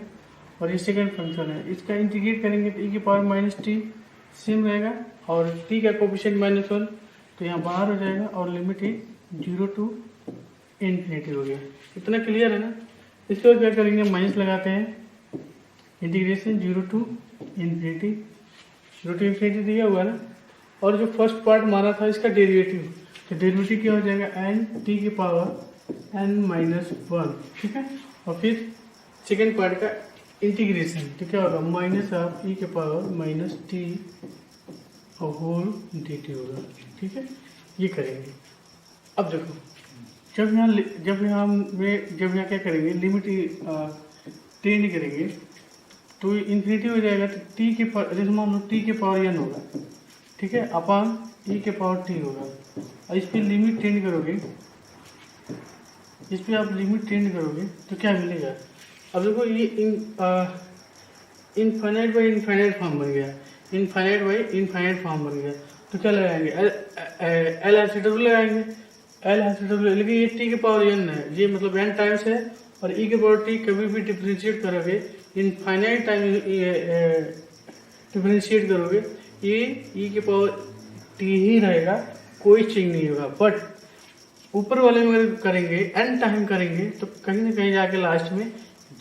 और ये सेकेंड फंक्शन है, इसका इंटीग्रेट करेंगे तो e के पावर माइनस टी सेम रहेगा, और t का कोफिशिएंट माइनस वन तो यहाँ बाहर हो जाएगा, और लिमिट ही 0 टू इन्फिनिटी हो गया। इतना क्लियर है ना। इसके बाद क्या करेंगे, माइनस लगाते हैं, integration 0 to infinity, 0 to infinity दिया हुआ ना, और जो फर्स्ट पार्ट माना था इसका डेरिवेटिव, तो डेरिवेटिव क्या हो जाएगा, n t की पावर n माइनस वन, ठीक है। और फिर सेकेंड पार्ट का इंटीग्रेशन, तो क्या होगा, माइनस ऑफ e के पावर माइनस टी और होल dt होगा, ठीक है। ये करेंगे। अब देखो, जब यहाँ क्या करेंगे, लिमिट टेंड करेंगे तो इन्फिनिटी हो जाएगा, तो टी के पावर, जैसे मान लो टी के पावर n होगा, ठीक है, अपॉन e के पावर t होगा, और इस पर लिमिट टेंड करोगे, इस पर आप लिमिट टेंड करोगे तो क्या मिलेगा। अब देखो ये इनफाइनाइट बाई इनफाइनाइट फॉर्म बन गया, इनफाइनाइट बाई इनफाइनाइट फॉर्म बन गया, तो क्या लगाएंगे, एल एल लगाएंगे, एल एल, लेकिन ये टी के पावर n है, ये मतलब n टाइम्स है, और e के पावर t कभी भी डिफ्रेंशिएट करोगे, इनफाइनाइट टाइम डिफ्रेंशिएट करोगे, ये e के पावर t ही रहेगा, कोई चेंज नहीं होगा। बट ऊपर वाले में अगर करेंगे, n टाइम करेंगे, तो कहीं ना कहीं जाके लास्ट में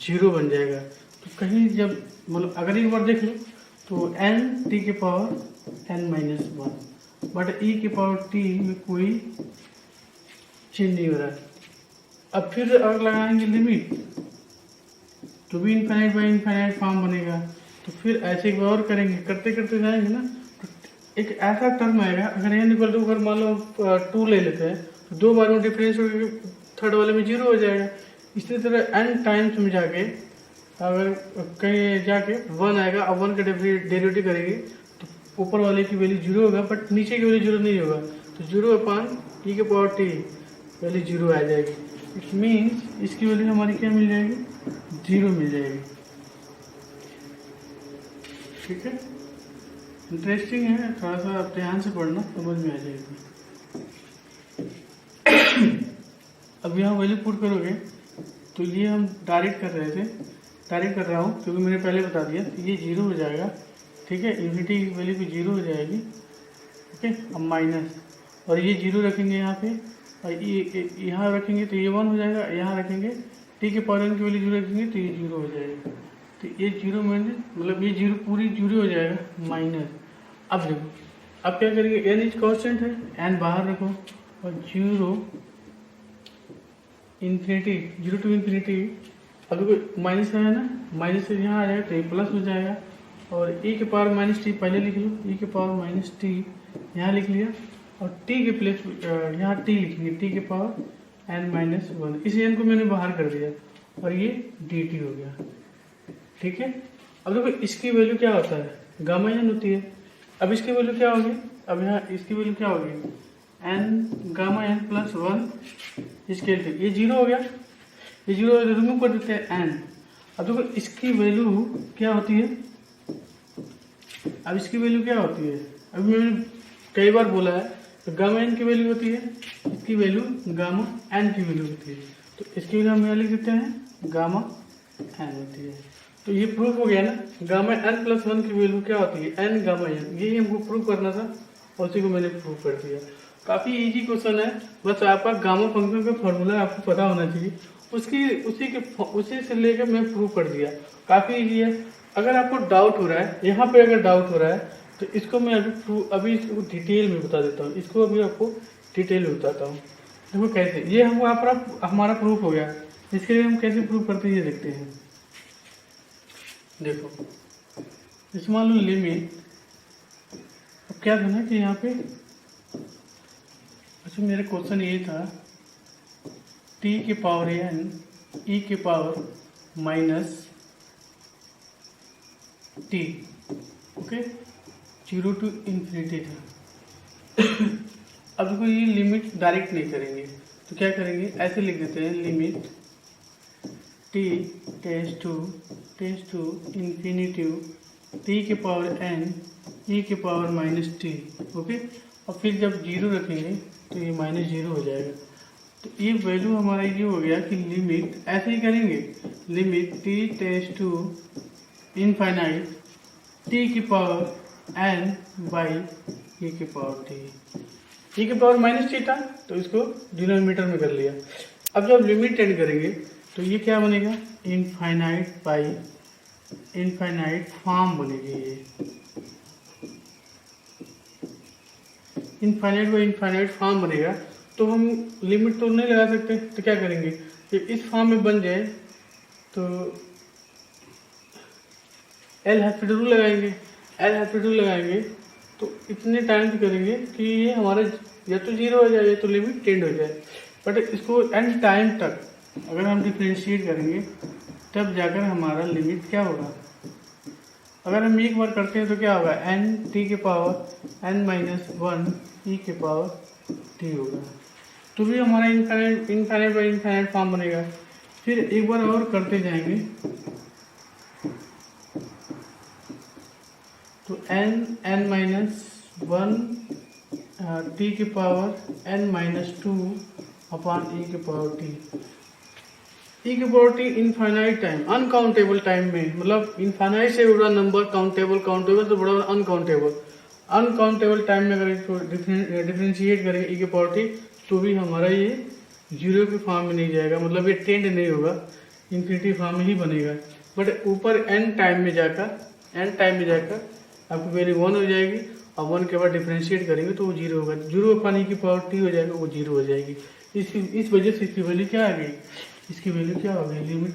0 बन जाएगा। तो कहीं जब मतलब अगर एक बार देख लो तो n t के power n minus one, but e के पावर t में कोई चेंज नहीं हो रहा है। अब फिर अगर लगाएंगे लिमिट, तो भी इनफाइनाइट बाई इनफाइनाइट फॉर्म बनेगा। तो फिर ऐसे एक बार और करेंगे, करते करते जाएंगे ना, तो एक ऐसा टर्म आएगा, अगर n इक्वल टू, अगर मान लो 2 ले लेते हैं, तो 2 बार में डिफरेंस हो गया, थर्ड वाले में 0 हो जाएगा। इसी तरह n टाइम्स में जाके अगर कहीं जाके 1 आएगा, अब 1 का डेरिवेटिव करेंगे तो ऊपर वाले की वैल्यू 0 होगा, बट नीचे की वैल्यू 0 नहीं होगा, तो 0 अपॉन e के पावर t वैल्यू 0 आ जाएगी। इट मीन्स इसकी वैल्यू हमारी क्या मिल जाएगी, 0 मिल जाएगी, ठीक है। इंटरेस्टिंग है, थोड़ा सा आप ध्यान से पढ़ना, समझ में आ जाएगी। अब यहाँ वैल्यू पुट करोगे तो ये हम डायरेक्ट कर रहे थे, डायरेक्ट कर रहा हूँ क्योंकि मैंने पहले बता दिया, तो ये 0 हो जाएगा, ठीक है, इन्फिनिटी की वैल्यू भी 0 हो जाएगी, ओके। अब माइनस, और ये 0 रखेंगे यहाँ पे, और ये यहाँ रखेंगे तो ये 1 हो जाएगा, यहाँ रखेंगे t के पावर n की वैल्यू 0 रखेंगे तो ये 0 हो जाएगा, तो ये 0 माइनस मतलब ये 0 पूरी 0 हो जाएगा, माइनस। अब देखो, अब क्या करेंगे, n इज कॉन्स्टेंट है, n बाहर रखो, और 0 इन्फिनिटी, 0 टू इन्फिनिटी, अभी माइनस है ना, माइनस से यहाँ आ जाएगा तो ये प्लस हो जाएगा, और e के पावर माइनस टी पहले लिख लो, e के पावर माइनस टी यहाँ लिख लिया, और t के प्लेस यहाँ t लिखेंगे, t के पावर n माइनस वन, इस n को मैंने बाहर कर दिया, और ये dt हो गया, ठीक है। अब देखो इसकी वैल्यू क्या होता है, गामा n होती है। अब इसकी वैल्यू क्या होगी, अब यहाँ इसकी वैल्यू क्या होगी, n gamma n plus one, इसके लिए ये 0 हो गया, ये 0 रिमूव कर देते हैं n, अब देखो इसकी वैल्यू क्या होती है, अब इसकी वैल्यू क्या होती है, अभी मैंने कई बार बोला है, तो गामा एन की वैल्यू होती है, इसकी वैल्यू गामा एन की वैल्यू होती है, तो इसकी वैल्यू हम यहाँ लिख देते हैं गामा एन होती है। तो ये प्रूफ हो गया ना, गामा एन प्लस वन की वैल्यू क्या होती है, एन गामा एन, यही हमको प्रूफ करना था और उसी को मैंने प्रूफ कर दिया। काफ़ी इजी क्वेश्चन है, बस आपका गामा फंक्शन का फॉर्मूला आपको पता होना चाहिए, उसी से लेकर मैं प्रूफ कर दिया। काफ़ी इजी है। अगर आपको डाउट हो रहा है, यहाँ पे अगर डाउट हो रहा है तो इसको मैं अभी इसको डिटेल में बता देता हूँ, इसको अभी आपको डिटेल में बताता हूँ। देखो कैसे, ये हमारा प्रूफ हो गया। इसके लिए हम कैसे प्रूफ करते हैं ये देखते हैं। देखो इस मान लो लिमिट, अब क्या था ना कि यहाँ पे, अच्छा मेरा क्वेश्चन ये था t के पावर n e के power minus t, okay, 0 to infinity था। अब देखो ये लिमिट डायरेक्ट नहीं करेंगे, तो क्या करेंगे, ऐसे लिख देते हैं limit t tends to infinity t के पावर n e के पावर माइनस t, ओके। और फिर जब 0 रखेंगे तो ये माइनस 0 हो जाएगा। तो ये वैल्यू हमारा ये हो गया कि लिमिट, ऐसे ही करेंगे, limit t tends to infinite t की पावर n बाई e की पावर t, e की पावर माइनस t था तो इसको डिनोमिनेटर में कर लिया। अब जब लिमिट टेंड करेंगे तो ये क्या बनेगा, इनफाइनाइट बाई इनफाइनाइट फॉर्म बनेगी, ये इनफाइनाइट बाई इनफाइनाइट फॉर्म बनेगा। तो हम लिमिट तो नहीं लगा सकते, तो क्या करेंगे, जब इस फॉर्म में बन जाए तो एल हैप्पी लगाएंगे तो इतने टाइम से करेंगे कि ये हमारा या तो 0 हो जाए या तो लिमिट टेंड हो जाए। बट इसको एन टाइम तक अगर हम डिफ्रेंशिएट करेंगे तब जाकर हमारा लिमिट क्या होगा। अगर हम एक बार करते हैं तो क्या होगा, एन टी के पावर एन माइनस वन ई के पावर टी होगा, तो भी हमारा इनफाइनाइट बाई इनफाइनाइट फॉर्म बनेगा। फिर एक बार और करते जाएंगे तो एन माइनस वन टी के power n minus two upon e के पावर टी, ई की power t infinite time, uncountable time में, मतलब इनफाइनाइट से बड़ा नंबर, काउंटेबल से बड़ा अनकाउंटेबल टाइम में अगर इसको डिफ्रेंशिएट करेंगे ई की पावर टी तो भी हमारा ये 0 के फॉर्म में नहीं जाएगा, मतलब ये टेंड नहीं होगा, इन्फिनिटी फॉर्म में ही बनेगा। बट ऊपर एन टाइम में जाकर आपकी वैल्यू 1 हो जाएगी और 1 के बाद डिफ्रेंशिएट करेंगे तो वो 0 होगा, 0 अपॉन ई की पावर टी हो जाएगा, वो 0 हो जाएगी। इस वजह से इसकी वैल्यू क्या आ गई, इसकी वैल्यू क्या हो गई, लिमिट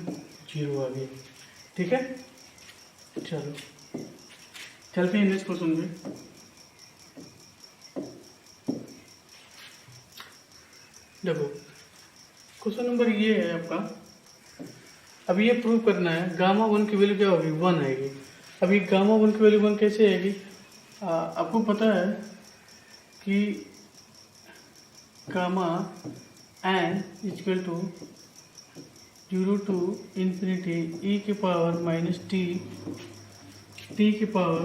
0 आ गई। ठीक है, चलो चलते हैं नेक्स्ट क्वेश्चन पे। देखो क्वेश्चन नंबर ये है आपका, अब ये प्रूव करना है गामा 1 की वैल्यू क्या होगी, 1 आएगी। अब ये गामा 1 की वैल्यू 1 कैसे आएगी, आपको पता है कि gamma n equal to 0 to infinity e के पावर माइनस टी की power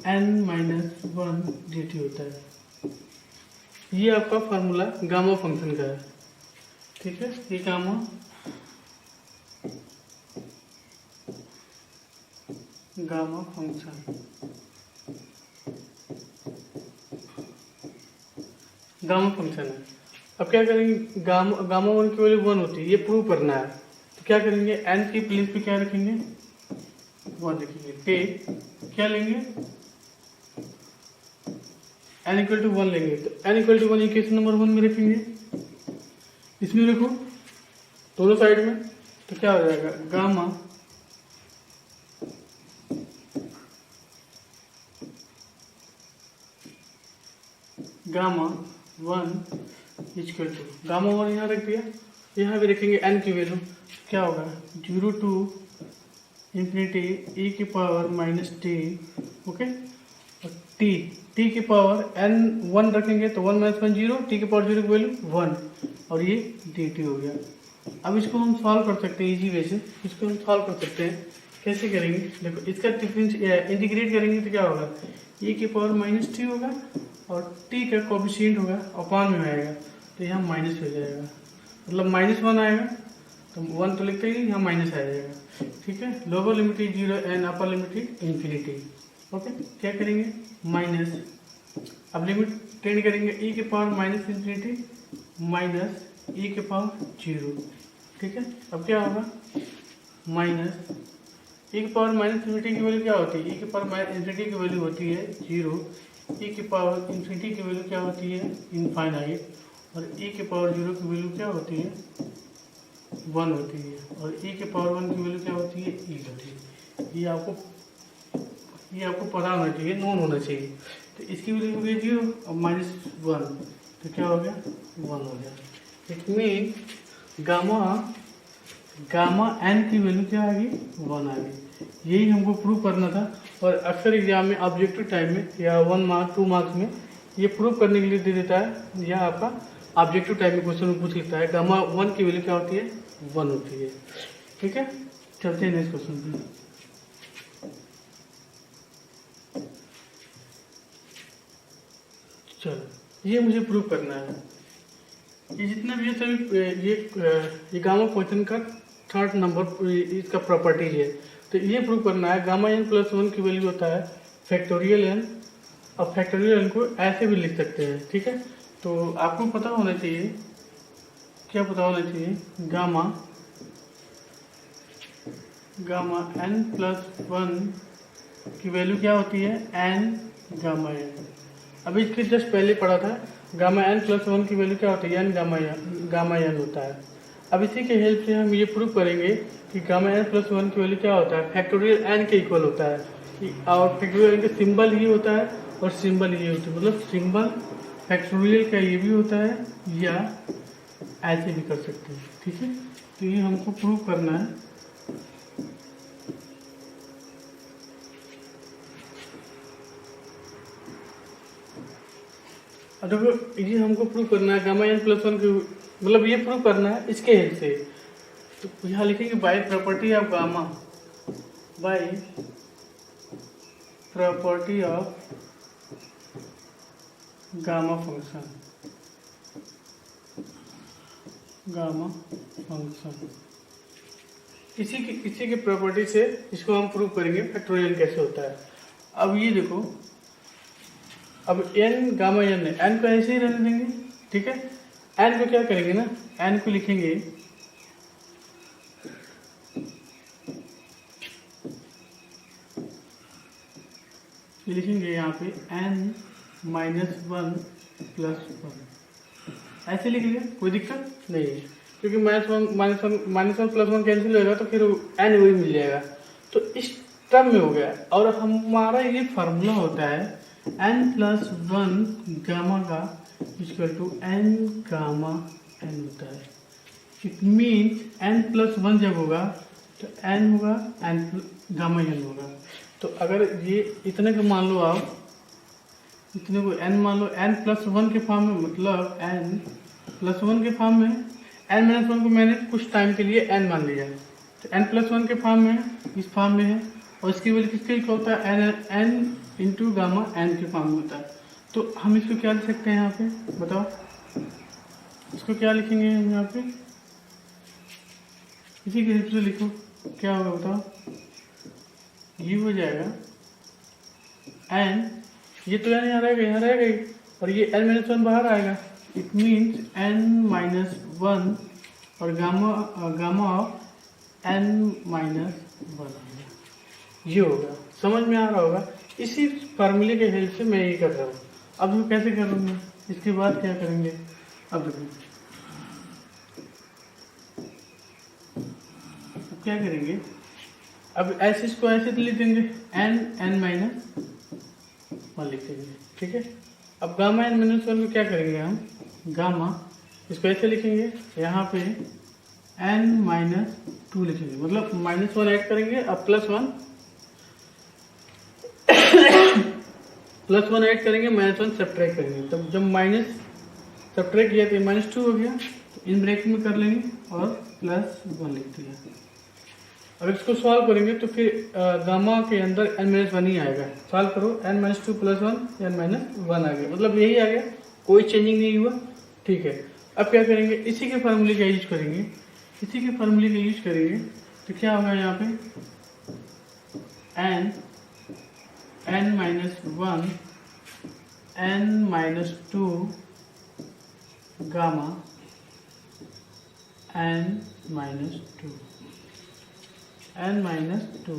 n minus one d t होता है। ये आपका फार्मूला गामा फंक्शन का है। ठीक है, ये गामा फंक्शन है। अब क्या करेंगे, गामा 1 की वैल्यू 1 होती है, ये प्रूव करना है, तो क्या करेंगे, एन की प्लेस पे क्या रखेंगे, 1 लिखेंगे, पे क्या लेंगे, एन इक्वल टू 1 लेंगे, तो n equal to 1 equation number 1 में रखेंगे, इसमें रखो दोनों साइड में, तो क्या हो जाएगा, gamma one equal to gamma 1 यहाँ रख दिया, यहाँ भी रखेंगे एन की वैल्यू, क्या होगा 0 to इन्फिनिटी ई की पावर माइनस टी, ओके, और टी की पावर एन 1 रखेंगे तो 1 माइनस 1 0, टी की पावर 0 की वैल्यू 1, और ये डी टी हो गया। अब इसको हम सॉल्व कर सकते हैं इजी वे से। इसको हम सॉल्व कर सकते हैं, कैसे करेंगे देखो, इसका डिफरेंस इंटीग्रेट करेंगे तो क्या होगा, e की पावर माइनस टी होगा और t का कोफिशिएंट होगा अपॉन में आएगा, तो यहाँ माइनस हो जाएगा, मतलब -1 आएगा, तो 1 तो लिखते ही यहाँ माइनस आ जाएगा। ठीक है, lower limit is 0 and upper limit is infinity. Okay, क्या करेंगे माइनस, अब लिमिट टेंड करेंगे e के power minus infinity minus e के पावर 0। ठीक है, अब क्या होगा माइनस e के पावर माइनस इन्फिनिटी की वैल्यू क्या होती है, e के पावर माइनस इन्फिनिटी की वैल्यू होती है 0, e के पावर इन्फिनिटी की वैल्यू क्या होती है इनफाइनाइट, और e के पावर 0 की वैल्यू क्या होती है 1 होती है, और e के पावर 1 की वैल्यू क्या होती है e होती है। ये आपको पता होना चाहिए, नोन होना चाहिए। तो इसकी वैल्यू हो गई 0 और -1, तो क्या हो गया 1 हो गया। इट मीन गामा एन की वैल्यू क्या आ गई 1 आ गई। यही हमको प्रूव करना था, और अक्सर एग्जाम में ऑब्जेक्टिव टाइम में या 1 मार्क 2 मार्क्स में ये प्रूव करने के लिए दे देता है, या आपका ऑब्जेक्टिव टाइम में क्वेश्चन में पूछ लेता है गामा 1 की वैल्यू क्या होती है 1 होती है। ठीक है, चलते हैं नेक्स्ट क्वेश्चन पे। चलो, ये मुझे प्रूव करना है, ये जितना भी है सभी ये गामा फंक्शन का थर्ड नंबर इसका प्रॉपर्टीज है। तो ये प्रूव करना है गामा n प्लस 1 की वैल्यू होता है फैक्टोरियल n, और फैक्टोरियल n को ऐसे भी लिख सकते हैं। ठीक है, तो आपको पता होना चाहिए, क्या पता होना चाहिए, गामा n प्लस 1 की वैल्यू क्या होती है n गामा n। अभी इसके जस्ट पहले पढ़ा था गामा n प्लस 1 की वैल्यू क्या होती है n गामा n होता है। अब इसी के हेल्प से हम ये प्रूव करेंगे कि गामा n प्लस 1 की वैल्यू क्या होता है फैक्टोरियल n के इक्वल होता है, और फैक्टोरियल n का सिंबल ही होता है और सिंबल ये होता है, मतलब सिंबल फैक्टोरियल का ये भी होता है या ऐसे भी कर सकते हैं। ठीक है, तो ये हमको प्रूव करना है। देखो, ये हमको प्रूव करना है गामा n प्लस 1 की, मतलब ये प्रूव करना है इसके हेल्प से। तो यहाँ लिखेंगे by property of gamma, by property of gamma function, इसी की प्रॉपर्टी से इसको हम प्रूव करेंगे फैक्टोरियल कैसे होता है। अब ये देखो, अब n गामा n है, n को ऐसे ही रहने देंगे। ठीक है, n को क्या करेंगे ना, n को लिखेंगे यहाँ पे n -1 + 1 ऐसे लिख लिया, कोई दिक्कत नहीं है, क्योंकि -1 + 1 कैंसिल होगा तो फिर n वही मिल जाएगा। तो इस टर्म में हो गया, और हमारा ये फार्मूला होता है n + 1 गामा का = n गामा n होता है। इट मीन्स n + 1 जब होगा तो n होगा n गामा n होगा। तो अगर ये इतने को मान लो, आप इतने को n मान लो, n + 1 के फॉर्म में, मतलब n + 1 के फॉर्म में, n - 1 को मैंने कुछ टाइम के लिए n मान लिया, तो n + 1 के फॉर्म में, इस फॉर्म में है, और इसकी वैल्यू किसके इक्वल होता है n × गामा n के फॉर्म में होता है। तो हम इसको क्या लिख सकते हैं यहाँ पे, बताओ, इसको क्या लिखेंगे हम यहाँ पे, इसी के हिसाब से लिखो, क्या होगा बताओ, ये हो जाएगा n, ये तो यहाँ रहेगा, और ये n - 1 बाहर आएगा, इट मीन्स n - 1 और गामा ऑफ n - 1 ये होगा। समझ में आ रहा होगा, इसी फार्मूले के हेल्प से मैं ये कर रहा हूँ। अब मैं कैसे करूँगा, इसके बाद क्या करेंगे, अब क्या करेंगे, अब ऐसे इसको ऐसे तो लिख देंगे n -1 लिख देंगे। ठीक है, अब गामा n - 1 में क्या करेंगे हम, गामा इसको ऐसे लिखेंगे, यहाँ पे n - 2 लिखेंगे, मतलब -1 ऐड करेंगे, अब +1 +1 ऐड करेंगे, -1 सब्ट्रैक्ट करेंगे, तब जब माइनस सब्ट्रैक्ट किया तो -2 हो गया, तो इन ब्रैकेट में कर लेंगे और +1 लिख दिया। अब इसको सॉल्व करेंगे तो फिर गामा के अंदर n-1 ही आएगा। सॉल्व करो, n-2 + 1 n-1 आ गया, मतलब यही आ गया, कोई चेंजिंग नहीं हुआ। ठीक है, अब क्या करेंगे, इसी के फार्मूले का यूज करेंगे, इसी के फार्मूले का यूज करेंगे तो क्या होगा यहाँ पे n-1 n-2 gamma n-2 n-2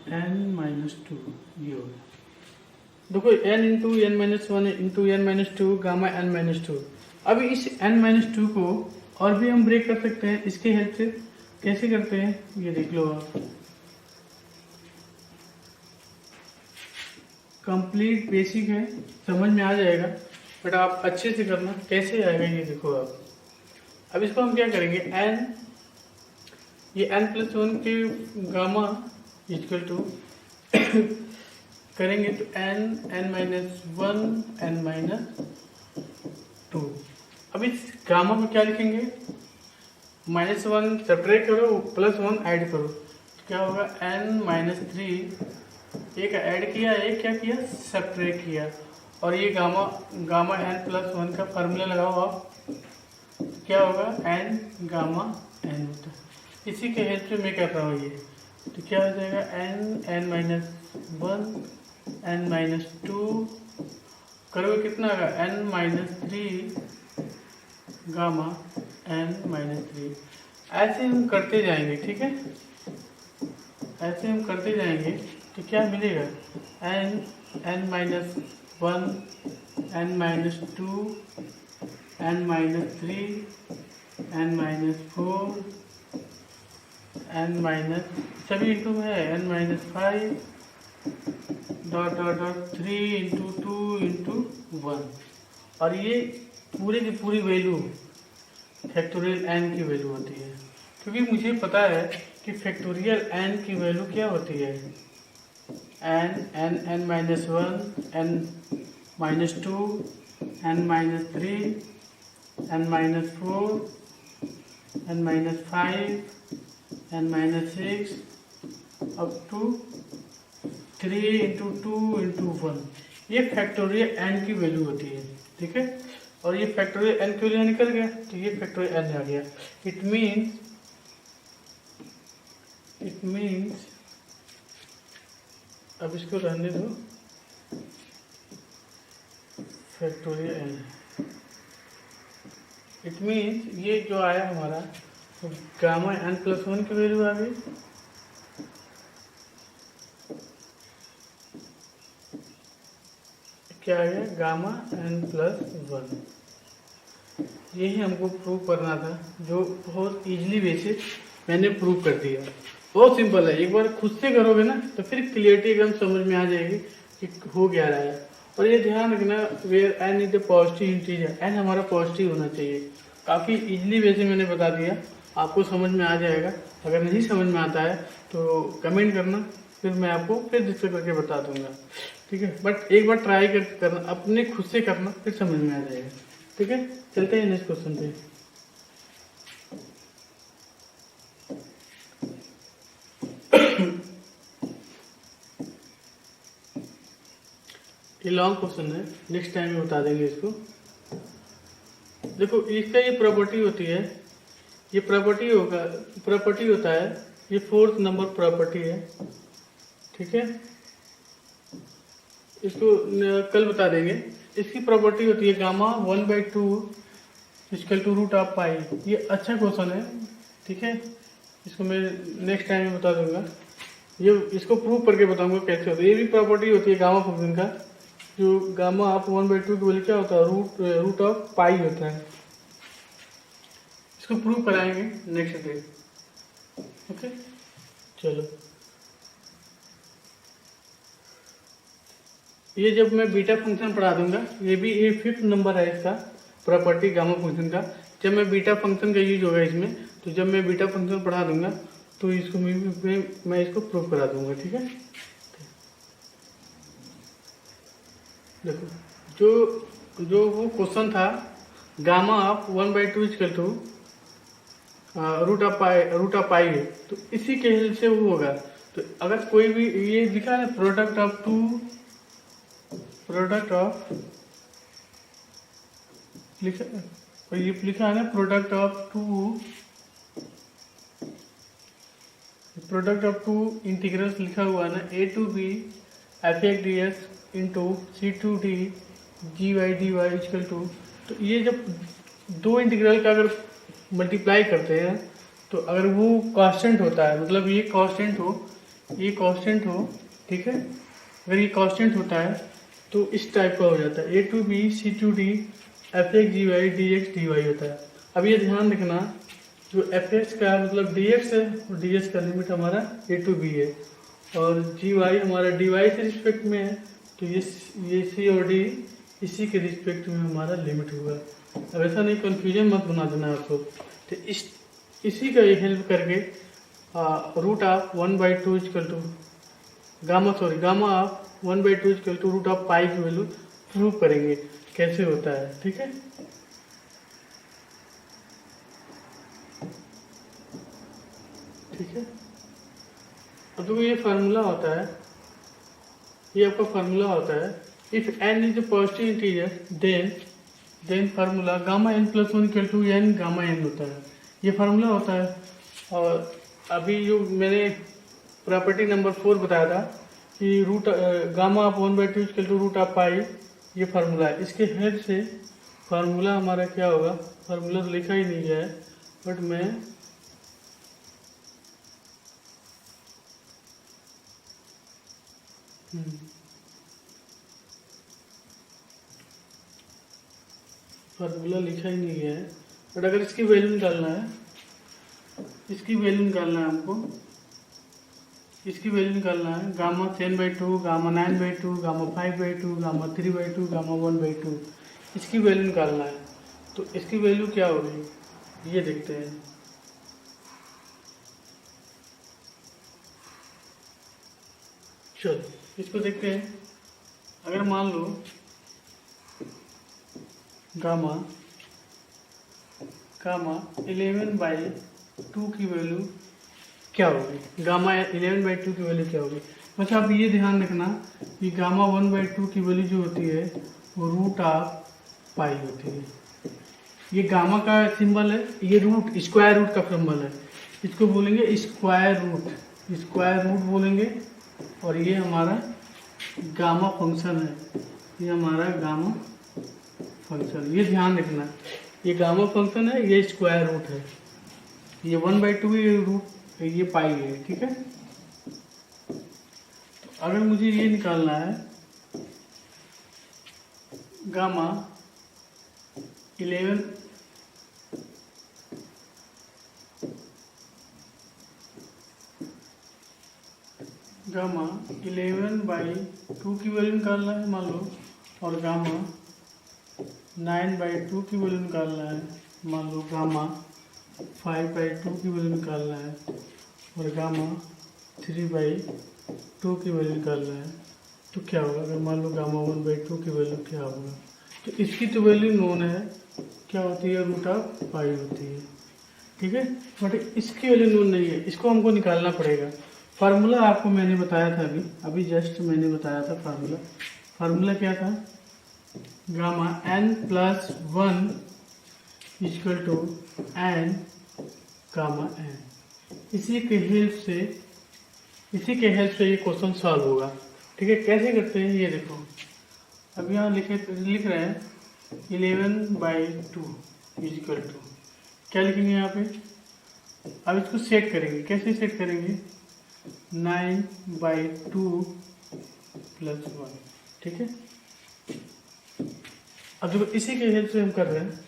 n-2 ये हो गया। देखो n into n-1 into n-2 gamma n-2। अब इस n-2 को और भी हम ब्रेक कर सकते हैं इसके हेल्प से। कैसे करते हैं ये देख लो आप, कंप्लीट बेसिक है, समझ में आ जाएगा, बट आप अच्छे से करना। कैसे आएगा ये देखो आप। अब इसको हम क्या करेंगे, ये n+1 के गामा इक्वल टू करेंगे तो n-1 n-2। अब इस गामा को क्या लिखेंगे, -1 सब्ट्रैक्ट करो +1 ऐड करो तो क्या होगा n-3। एक ऐड किया, एक क्या किया, सब्ट्रैक्ट किया। और ये गामा n+1 का फार्मूला लगाओ आप, क्या होगा n गामा n होता है। इसी के हेल्प से मैं कर रहा हूँ ये, तो क्या हो जाएगा n-1 n-2 करोगे कितना होगा n-3 गामा n-3। ऐसे हम करते जाएंगे, ठीक है, ऐसे हम करते जाएंगे तो क्या मिलेगा n-1 n-2 n-3 n-4 n- सभी इंटू में है n-5 डॉट 3 इंटू 2 इंटू 1। और ये पूरे की पूरी वैल्यू फैक्टोरियल n की वैल्यू होती है, क्योंकि मुझे पता है कि फैक्टोरियल n की वैल्यू क्या होती है, n n-1 n-2 n-3 n-4 n-5 n-6 up to 3 into 2 into 1। ये फैक्टोरियल n की वैल्यू होती है, ठीक है। और ये फैक्टोरियल n की वैल्यू निकल गया तो ये फैक्टोरियल n आ गया। इट मीन्स अब इसको रहने दो, फैक्टोरियल n। इट मीन्स ये जो आया हमारा तो गामा n+1 की वैल्यू आ गई, क्या आ गया, गामा n+1। यही हमको प्रूव करना था, जो बहुत इजीली बेसिस मैंने प्रूव कर दिया। बहुत सिंपल है, एक बार खुद से करोगे ना तो फिर क्लियरिटी एकदम समझ में आ जाएगी कि हो क्या रहा है। और ये ध्यान रखना, where n is the positive integer, n हमारा पॉजिटिव होना चाहिए। काफ़ी इजीली वैसे मैंने बता दिया, आपको समझ में आ जाएगा। अगर नहीं समझ में आता है तो कमेंट करना, फिर मैं आपको फिर डिस्कस करके बता दूंगा, ठीक है। बट एक बार ट्राई करना, अपने खुद से करना, फिर समझ में आ जाएगा, ठीक है। चलते हैं नेक्स्ट क्वेश्चन पे। ये लॉन्ग क्वेश्चन है, नेक्स्ट टाइम में बता देंगे इसको। देखो इसका ये प्रॉपर्टी होती है, ये प्रॉपर्टी होता है, ये 4th नंबर प्रॉपर्टी है, ठीक है। इसको कल बता देंगे। इसकी प्रॉपर्टी होती है gamma 1/2 equal to root of pi. ये अच्छा क्वेश्चन है, ठीक है। इसको मैं नेक्स्ट टाइम में बता दूंगा, ये इसको प्रूव करके बताऊंगा कैसे होता है। ये भी प्रॉपर्टी होती है गामा फंक्शन का, जो गामा आप 1/2 की वैल्यू क्या होता है, रूट ऑफ पाई होता है। इसको प्रूव कराएंगे नेक्स्ट डे, ओके। चलो, ये जब मैं बीटा फंक्शन पढ़ा दूंगा, ये भी ये 5th नंबर है इसका प्रॉपर्टी गामा फंक्शन का। जब मैं बीटा फंक्शन का यूज होगा इसमें, तो जब मैं बीटा फंक्शन पढ़ा दूंगा तो इसको मैं इसको प्रूव करा दूंगा, ठीक है। देखो, जो जो वो क्वेश्चन था, gamma of 1/2 equal to root of pi है, तो इसी के हेल्प से वो होगा। तो अगर कोई भी ये लिखा है प्रोडक्ट ऑफ लिखा और ये लिखा है ना प्रोडक्ट ऑफ टू इंटीग्रल्स लिखा हुआ है ना, a to b f x d s into c to d g y d y equal to. तो ये जब दो इंटीग्रल का अगर मल्टीप्लाई करते हैं, तो अगर वो कांस्टेंट होता है, मतलब ये कांस्टेंट हो, ठीक है, अगर ये कांस्टेंट होता है तो इस टाइप का हो जाता है, a to b c to d f x g y d x d y होता है। अब ये ध्यान रखना, जो एफ एक्स का मतलब डी एक्स है, और डी एक्स का लिमिट हमारा ए टू बी है, और जी वाई हमारा डी वाई के रिस्पेक्ट में है, तो ये सी और डी इसी के रिस्पेक्ट में हमारा लिमिट हुआ। अब ऐसा नहीं, कन्फ्यूजन मत बना देना आपको। तो इसी का ये हेल्प करके root of 1/2 equal to gamma of 1/2 equal to root of pi की वैल्यू प्रूव करेंगे कैसे होता है, ठीक है। ठीक है, अब देखो ये फार्मूला होता है, ये आपका फार्मूला होता है, if n is a positive integer then formula gamma n plus 1 equal to n gamma n होता है, ये फार्मूला होता है। और अभी जो मैंने प्रॉपर्टी नंबर 4 बताया था कि gamma of 1/2 equal to root of pi, ये फार्मूला है। इसके हेल्प से फार्मूला हमारा क्या होगा, फार्मूला तो लिखा ही नहीं है, बट मैं फार्मूला लिखा ही नहीं है, बट अगर इसकी वैल्यू निकालना है, हमको इसकी वैल्यू निकालना है, gamma 10/2, gamma 9/2, gamma 5/2, gamma 3/2, gamma 1/2, इसकी वैल्यू निकालना है। तो इसकी वैल्यू क्या होगी ये देखते हैं। चलो इसको देखते हैं। अगर मान लो गामा 11/2 की वैल्यू क्या होगी, गामा 11/2 की वैल्यू क्या होगी। बस आप ये ध्यान रखना कि गामा 1/2 की वैल्यू जो होती है वो रूट ऑफ पाई होती है। ये गामा का सिंबल है, ये स्क्वायर रूट का सिंबल है, इसको बोलेंगे स्क्वायर रूट बोलेंगे। और ये हमारा गामा फंक्शन है, ये हमारा गामा फंक्शन, ये ध्यान रखना, ये गामा फंक्शन है, ये स्क्वायर रूट है, ये 1/2 ये रूट ये पाई है, ठीक है। तो अगर मुझे ये निकालना है गामा 11 गामा 11/2 की वैल्यू निकालना है मान लो, और गामा 9/2 की वैल्यू निकालना है मान लो, गामा 5/2 की वैल्यू निकालना है, और गामा 3/2 की वैल्यू निकालना है। तो क्या होगा, अगर मान लो गामा 1/2 की वैल्यू क्या होगा, तो इसकी तो वैल्यू नोन है, क्या होती है, रूट ऑफ पाई होती है, ठीक है। बट इसकी वैल्यू नोन नहीं है, इसको हमको निकालना पड़ेगा। फार्मूला आपको मैंने बताया था, अभी जस्ट मैंने बताया था फार्मूला क्या था, gamma n+1 equal to n gamma n। इसी के हेल्प से ये क्वेश्चन सॉल्व होगा, ठीक है। कैसे करते हैं ये देखो, अब यहाँ लिख रहे हैं 11/2 इक्वल टू, क्या लिखेंगे यहाँ पे, अब इसको सेट करेंगे, कैसे सेट करेंगे, 9/2 + 1, ठीक है। अब देखो इसी के हेल्प से हम कर रहे हैं,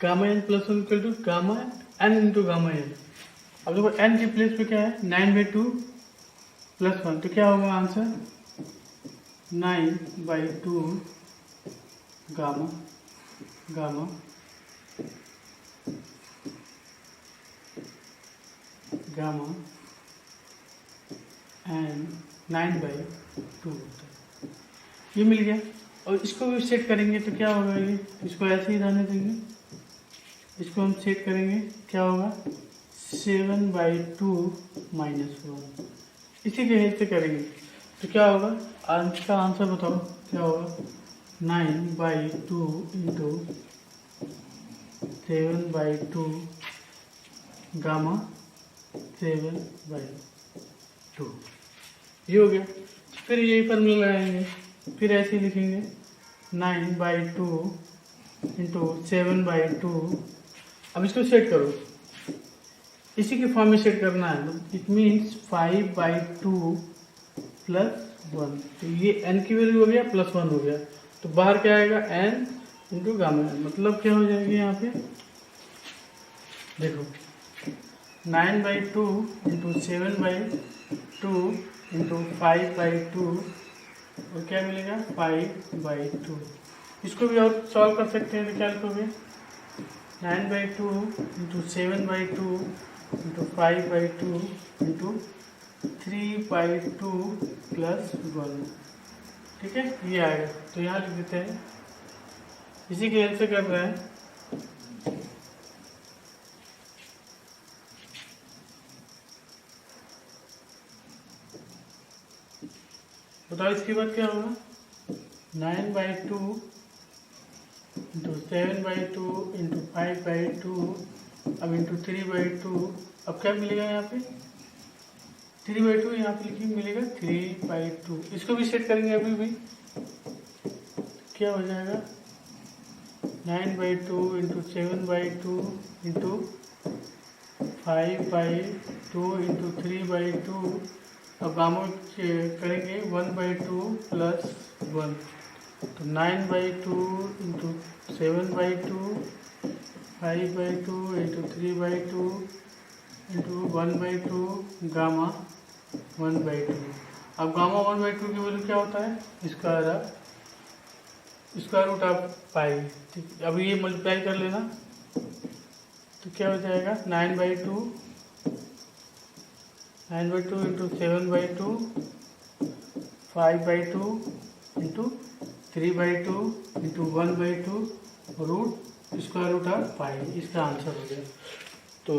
gamma n+1 equal to gamma n into gamma n। अब देखो n के प्लेस पे क्या है, 9/2 + 1, तो क्या होगा आंसर, 9/2 गामा n 9/2 होता है। ये मिल गया। और इसको भी सेट करेंगे तो क्या होगा, ये इसको ऐसे ही रहने देंगे, इसको हम सेट करेंगे, क्या होगा 7/2 -1। इसी के हेल्प से करेंगे तो क्या होगा, इसका आंसर बताओ क्या होगा, 9/2 इंटू 7/2 गामा 7/2, ये हो गया। फिर यही फॉर्मूला लगाएंगे, फिर ऐसे ही लिखेंगे 9/2 इंटू 7/2। अब इसको सेट करो, इसी के फॉर्म में सेट करना है। इट मीन्स 5/2 + 1, तो ये n की वैल्यू हो गया +1 हो गया, तो बाहर क्या आएगा n इंटू गामा n, मतलब क्या हो जाएगी यहाँ पे देखो 9/2 इंटू 7/2 इंटू 5/2, और क्या मिलेगा 5/2। इसको भी और सॉल्व कर सकते हैं, तो क्या लिखोगे 9/2 इंटू 7/2 इंटू 5/2 इंटू 3/2 + 1, ठीक है, ये आएगा। तो यहाँ लिख देते हैं, इसी के हेल्प से कर रहे हैं। बताओ इसके बाद क्या होगा, 9/2 इंटू 7/2 इंटू 5/2, अब इंटू 3/2, अब क्या मिलेगा यहाँ पे 3/2, यहाँ पे लिखिए मिलेगा 3/2। इसको भी सेट करेंगे अभी भी, क्या हो जाएगा 9/2 इंटू 7/2 इंटू 5/2 इंटू 3/2, अब गामा करेंगे 1/2 + 1, तो 9/2 इंटू 7/2 5/2 इंटू 3/2 इंटू 1/2 गामा 1/2। अब गामा 1/2 की वैल्यू क्या होता है, स्क्वायर रूट ऑफ पाई, ठीक। अब ये मल्टीप्लाई कर लेना, तो क्या हो जाएगा 9/2 into 7/2 5/2 into 3/2 into 1/2 root square root of pi, इसका आंसर हो गया। तो